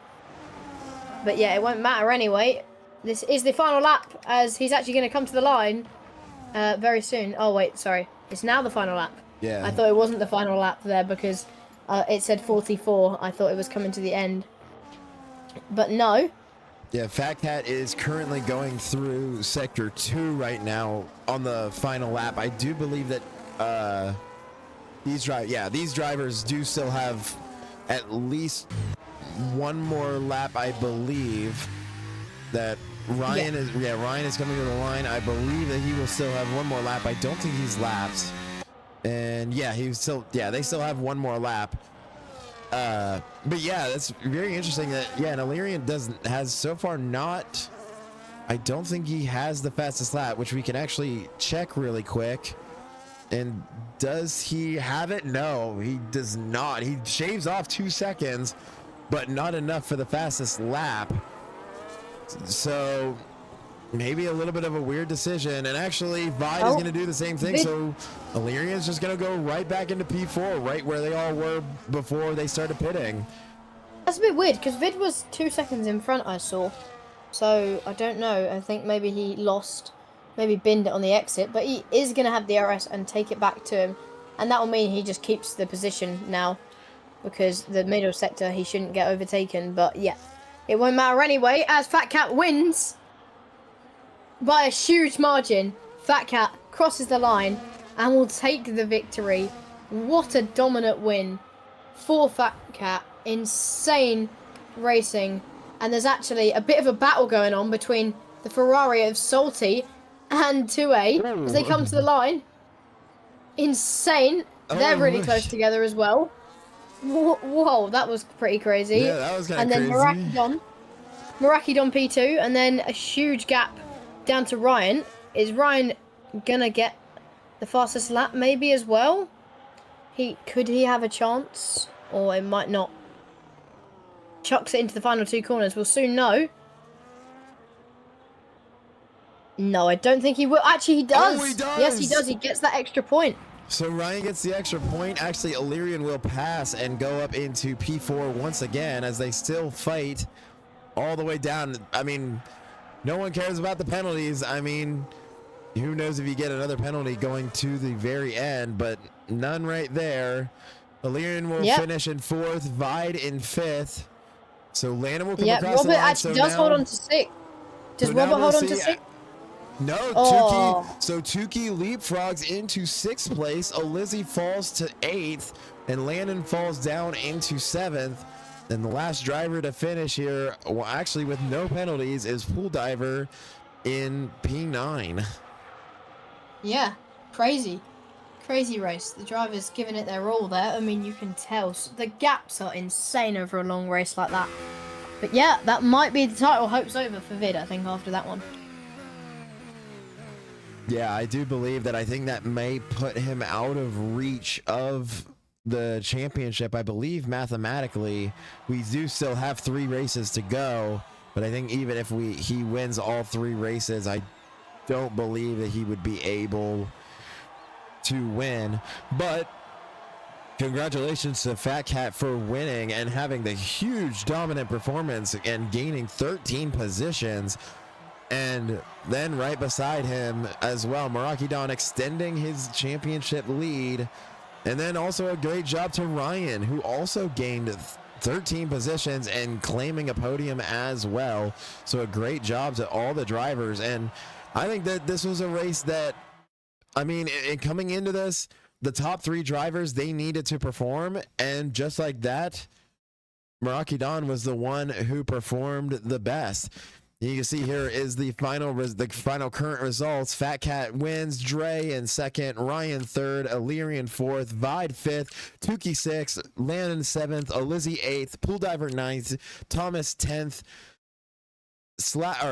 But yeah, it won't matter anyway. This is the final lap, as he's actually going to come to the line very soon. Oh, wait, sorry. It's now the final lap. Yeah. I thought it wasn't the final lap there because it said 44. I thought it was coming to the end. But no. Yeah, Fat Cat is currently going through Sector 2 right now on the final lap. I do believe that these drivers do still have at least one more lap, I believe. That Ryan is coming to the line. I believe that he will still have one more lap. I don't think he's lapped. And yeah, they still have one more lap. But yeah, that's very interesting that, and Illyrian has so far not, I don't think he has the fastest lap, which we can actually check really quick. And does he have it? No, he does not. He shaves off 2 seconds, but not enough for the fastest lap. So maybe a little bit of a weird decision. And actually, Vide is going to do the same thing. So Illyrian is just going to go right back into P4, right where they all were before they started pitting. That's a bit weird because Vid was 2 seconds in front, I saw. So I don't know. I think maybe he lost, maybe binned it on the exit. But he is going to have the RS and take it back to him. And that will mean he just keeps the position now, because the middle sector he shouldn't get overtaken. But yeah, it won't matter anyway, as Fat Cat wins by a huge margin. Fat Cat crosses the line and will take the victory. What a dominant win for Fat Cat. Insane racing. And there's actually a bit of a battle going on between the Ferrari of Salty and 2A as they come to the line. Insane. They're really close together as well. Whoa, that was pretty crazy. Yeah, that was kind of crazy. And then Meraki Don P2, and then a huge gap down to Ryan. Is Ryan gonna get the fastest lap maybe as well? Could he have a chance? Or it might not. Chucks it into the final 2 corners. We'll soon know. No, I don't think he will. Actually, he does. Oh, he does. Yes, he does. He gets that extra point. So Ryan gets the extra point. Actually, Illyrian will pass and go up into P4 once again as they still fight all the way down. I mean, no one cares about the penalties. I mean, who knows if you get another penalty going to the very end, but none right there. Illyrian will finish in 4th, Vide in 5th. So Landon will come across the line. Robert actually does hold on to 6th. Does Robert hold on to 6th? No, Tuki. So Tuki leapfrogs into 6th place. Alizé falls to 8th, and Landon falls down into 7th. And the last driver to finish here, well, actually with no penalties, is Pool Diver in P9. Yeah, crazy race. The drivers giving it their all there. I mean, you can tell the gaps are insane over a long race like that. But yeah, that might be the title. Hope's over for Vid, I think, after that one. Yeah, I do believe that. I think that may put him out of reach of the championship. I believe mathematically we do still have 3 races to go, but I think even if he wins all 3 races, I don't believe that he would be able to win. But congratulations to Fat Cat for winning and having the huge dominant performance and gaining 13 positions. And then right beside him as well, Meraki Don extending his championship lead. And then also a great job to Ryan, who also gained 13 positions and claiming a podium as well. So a great job to all the drivers. And I think that this was a race that, I mean, coming into this, the top 3 drivers, they needed to perform. And just like that, Meraki Don was the one who performed the best. You can see here is the final current results. Fat Cat wins, Dre in 2nd, Ryan 3rd, Illyrian 4th, Vide 5th, Tuki 6th, Landon 7th, Alizé 8th, Pool Diver 9th, Thomas 10th, Slash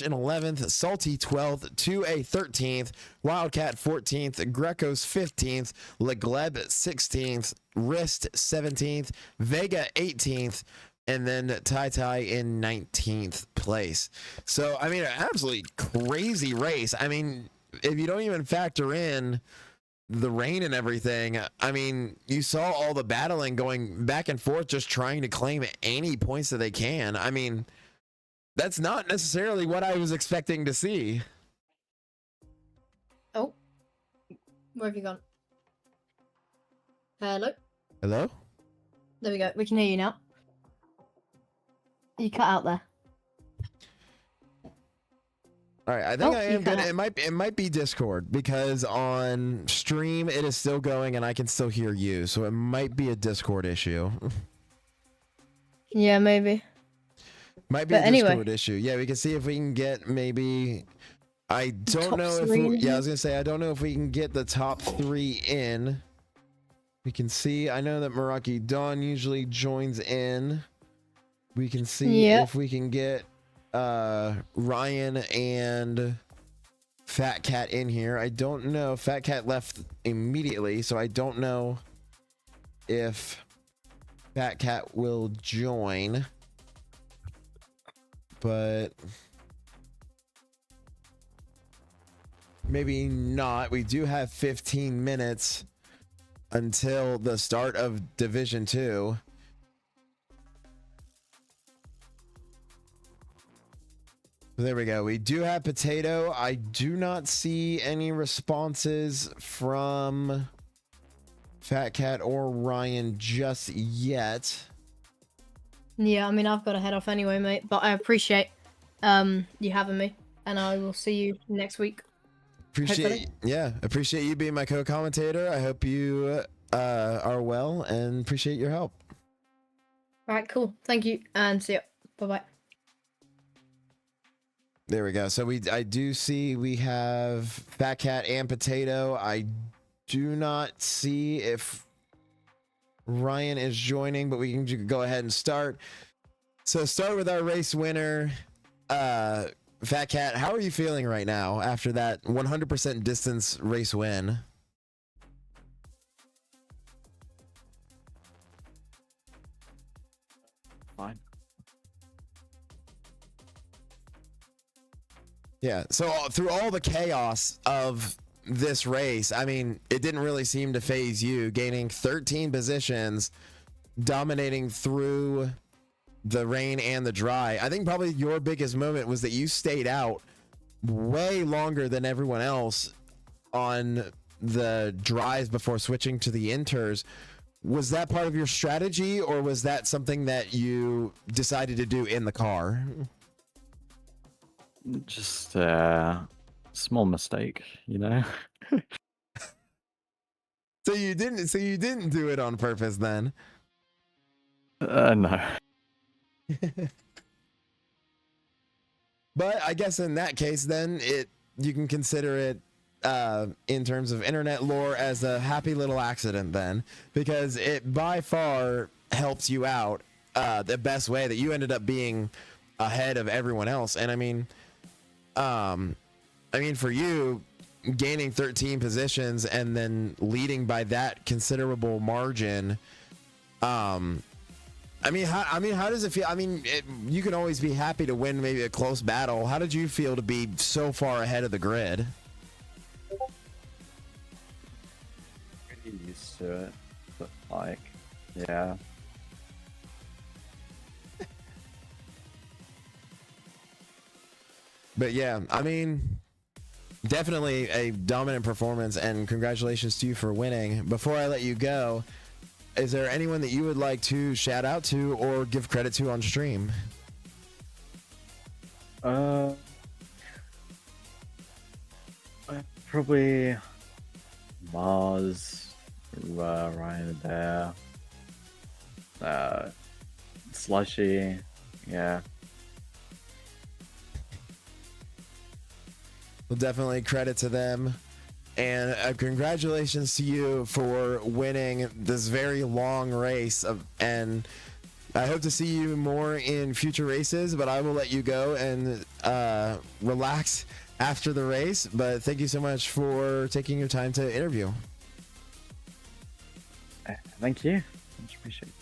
in 11th, Salty 12th, 2A 13th, Wildcat 14th, Greco's 15th, Legleb 16th, Wrist 17th, Vega 18th, and then Tai in 19th place. So, I mean, an absolutely crazy race. I mean, if you don't even factor in the rain and everything, I mean, you saw all the battling going back and forth, just trying to claim any points that they can. I mean, that's not necessarily what I was expecting to see. Oh, where have you gone? Hello? Hello? There we go. We can hear you now. You cut out there. All right, I think Oh, I you am cut good. out. It might be Discord, because on stream it is still going and I can still hear you, so it might be a Discord issue. Yeah, maybe. Might be But a anyway. Discord issue. Yeah, we can see if we can get maybe. I don't Top know if three in yeah, I here? was gonna say I don't know if we can get the top 3 in. We can see. I know that Meraki Don usually joins in. We can see Yeah. if we can get Ryan and Fat Cat in here. I don't know. Fat Cat left immediately, so I don't know if Fat Cat will join. But maybe not. We do have 15 minutes until the start of Division 2. There we go. We do have Potato. I do not see any responses from Fat Cat or Ryan just yet. Yeah, I mean, I've got to head off anyway, mate. But I appreciate you having me, and I will see you next week. Appreciate you being my co-commentator. I hope you are well, and appreciate your help. All right, cool. Thank you, and see you. Bye-bye. There we go. So I do see we have Fat Cat and Potato. I do not see if Ryan is joining, but we can go ahead and start. So start with our race winner, Fat Cat. How are you feeling right now after that 100% distance race win? Fine. Yeah. So through all the chaos of this race, I mean, it didn't really seem to phase you, gaining 13 positions, dominating through the rain and the dry. I think probably your biggest moment was that you stayed out way longer than everyone else on the dries before switching to the inters. Was that part of your strategy, or was that something that you decided to do in the car? Just a small mistake, you know. So you didn't do it on purpose then? No. But I guess in that case, then you can consider it in terms of internet lore as a happy little accident, then, because it by far helps you out the best way, that you ended up being ahead of everyone else. And I mean, for you, gaining 13 positions and then leading by that considerable margin. How does it feel? I mean, you can always be happy to win maybe a close battle. How did you feel to be so far ahead of the grid? Pretty used to it, but like, yeah. But yeah, I mean, definitely a dominant performance, and congratulations to you for winning. Before I let you go, is there anyone that you would like to shout out to or give credit to on stream? Probably Mars, Ryan there, Slushy, yeah. Well, definitely credit to them. And congratulations to you for winning this very long race. And I hope to see you more in future races, but I will let you go and relax after the race. But thank you so much for taking your time to interview. Thank you. Much appreciated.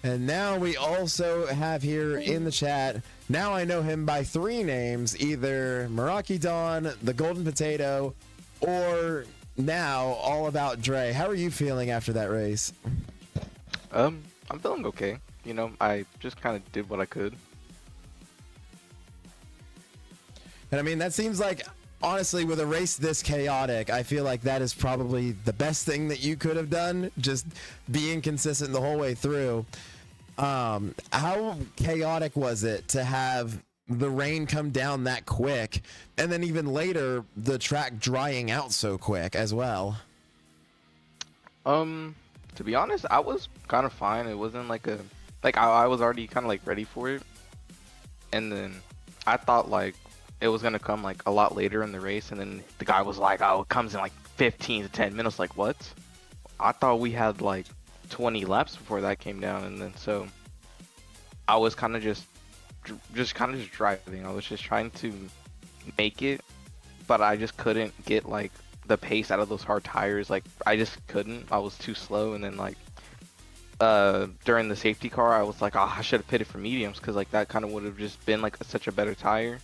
And now we also have here in the chat, now I know him by 3 names, either Meraki Don, the Golden Potato, or now All About Dre. How are you feeling after that race? I'm feeling okay. You know, I just kind of did what I could. And I mean, that seems like, honestly, with a race this chaotic, I feel like that is probably the best thing that you could have done, just being consistent the whole way through. How chaotic was it to have the rain come down that quick, and then even later the track drying out so quick as well? To be honest, I was kind of fine. It wasn't like I was already kind of like ready for it, and then I thought like it was gonna come like a lot later in the race, and then the guy was like, "Oh, it comes in like 15 to 10 minutes." Like, what? I thought we had like 20 laps before that came down, and then so I was kind of just driving. I was just trying to make it, but I just couldn't get like the pace out of those hard tires. Like, I just couldn't. I was too slow, and then like during the safety car, I was like, oh, I should have pitted for mediums, because like that kind of would have just been like such a better tire.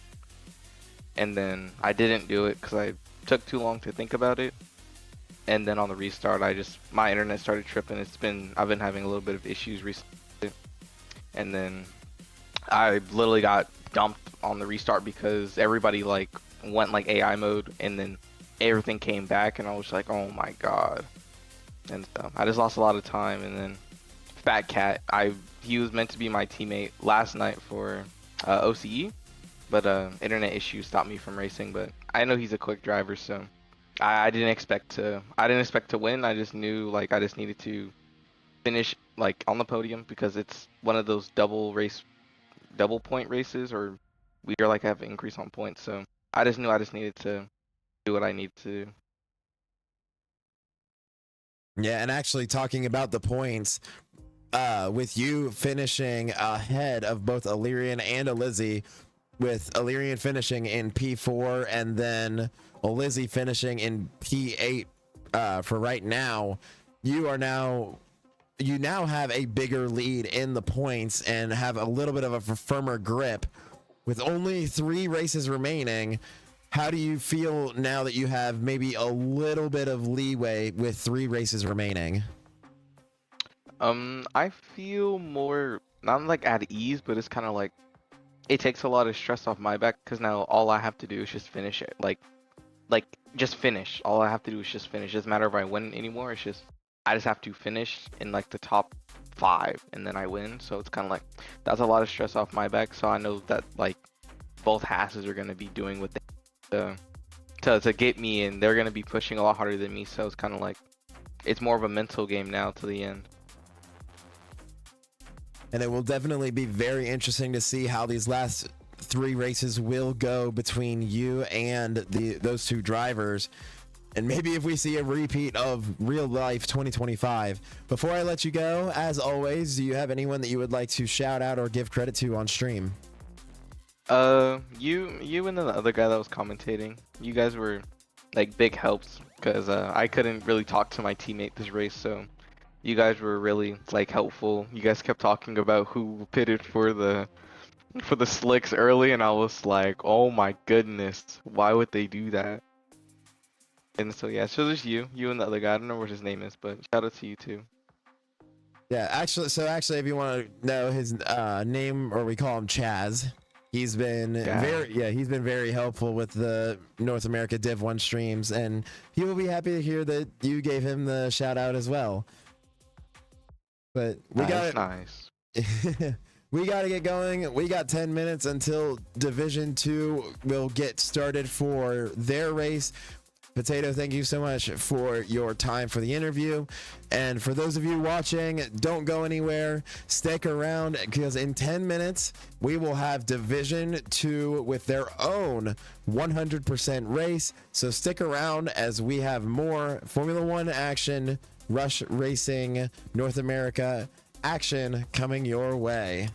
And then I didn't do it because I took too long to think about it. And then on the restart, my internet started tripping. I've been having a little bit of issues recently. And then I literally got dumped on the restart because everybody like went like AI mode, and then everything came back, and I was like, oh my god. And so I just lost a lot of time. And then Fat Cat, he was meant to be my teammate last night for OCE, but internet issues stopped me from racing. But I know he's a quick driver, so I didn't expect to win. I just knew like I just needed to finish like on the podium, because it's one of those double point races, or we are like have an increase on points. So I just knew I just needed to do what I need to do. Yeah, and actually talking about the points, with you finishing ahead of both Illyrian and Alizzi, with Illyrian finishing in P4 and then Alizzi finishing in P8 for right now, you now have a bigger lead in the points and have a little bit of a firmer grip. With only 3 races remaining, how do you feel now that you have maybe a little bit of leeway with 3 races remaining? I feel more, not like at ease, but it's kind of like it takes a lot of stress off my back, because now all I have to do is just finish it. Like just finish. All I have to do is just finish. It doesn't matter if I win anymore. I just have to finish in like the top 5, and then I win. So it's kind of like that's a lot of stress off my back. So I know that like both Hasses are gonna be doing what they to get me, and they're gonna be pushing a lot harder than me. So it's kind of like it's more of a mental game now to the end. And it will definitely be very interesting to see how these last 3 races will go between you and those 2 drivers. And maybe if we see a repeat of real life 2025. Before I let you go, as always, do you have anyone that you would like to shout out or give credit to on stream? You and then the other guy that was commentating. You guys were like big helps, because I couldn't really talk to my teammate this race, so you guys were really like helpful. You guys kept talking about who pitted for the slicks early, and I was like, oh my goodness, why would they do that? And so yeah, so there's you and the other guy. I don't know what his name is, but shout out to you too. Yeah, actually, if you want to know his name, or we call him Chaz, he's been very helpful with the North America Div1 streams, and he will be happy to hear that you gave him the shout out as well. But we nice. We got to get going. We got 10 minutes until Division 2 will get started for their race. Potato, thank you so much for your time for the interview. And for those of you watching, don't go anywhere. Stick around, because in 10 minutes, we will have Division 2 with their own 100% race. So stick around as we have more Formula One action, Rush Racing, North America action coming your way.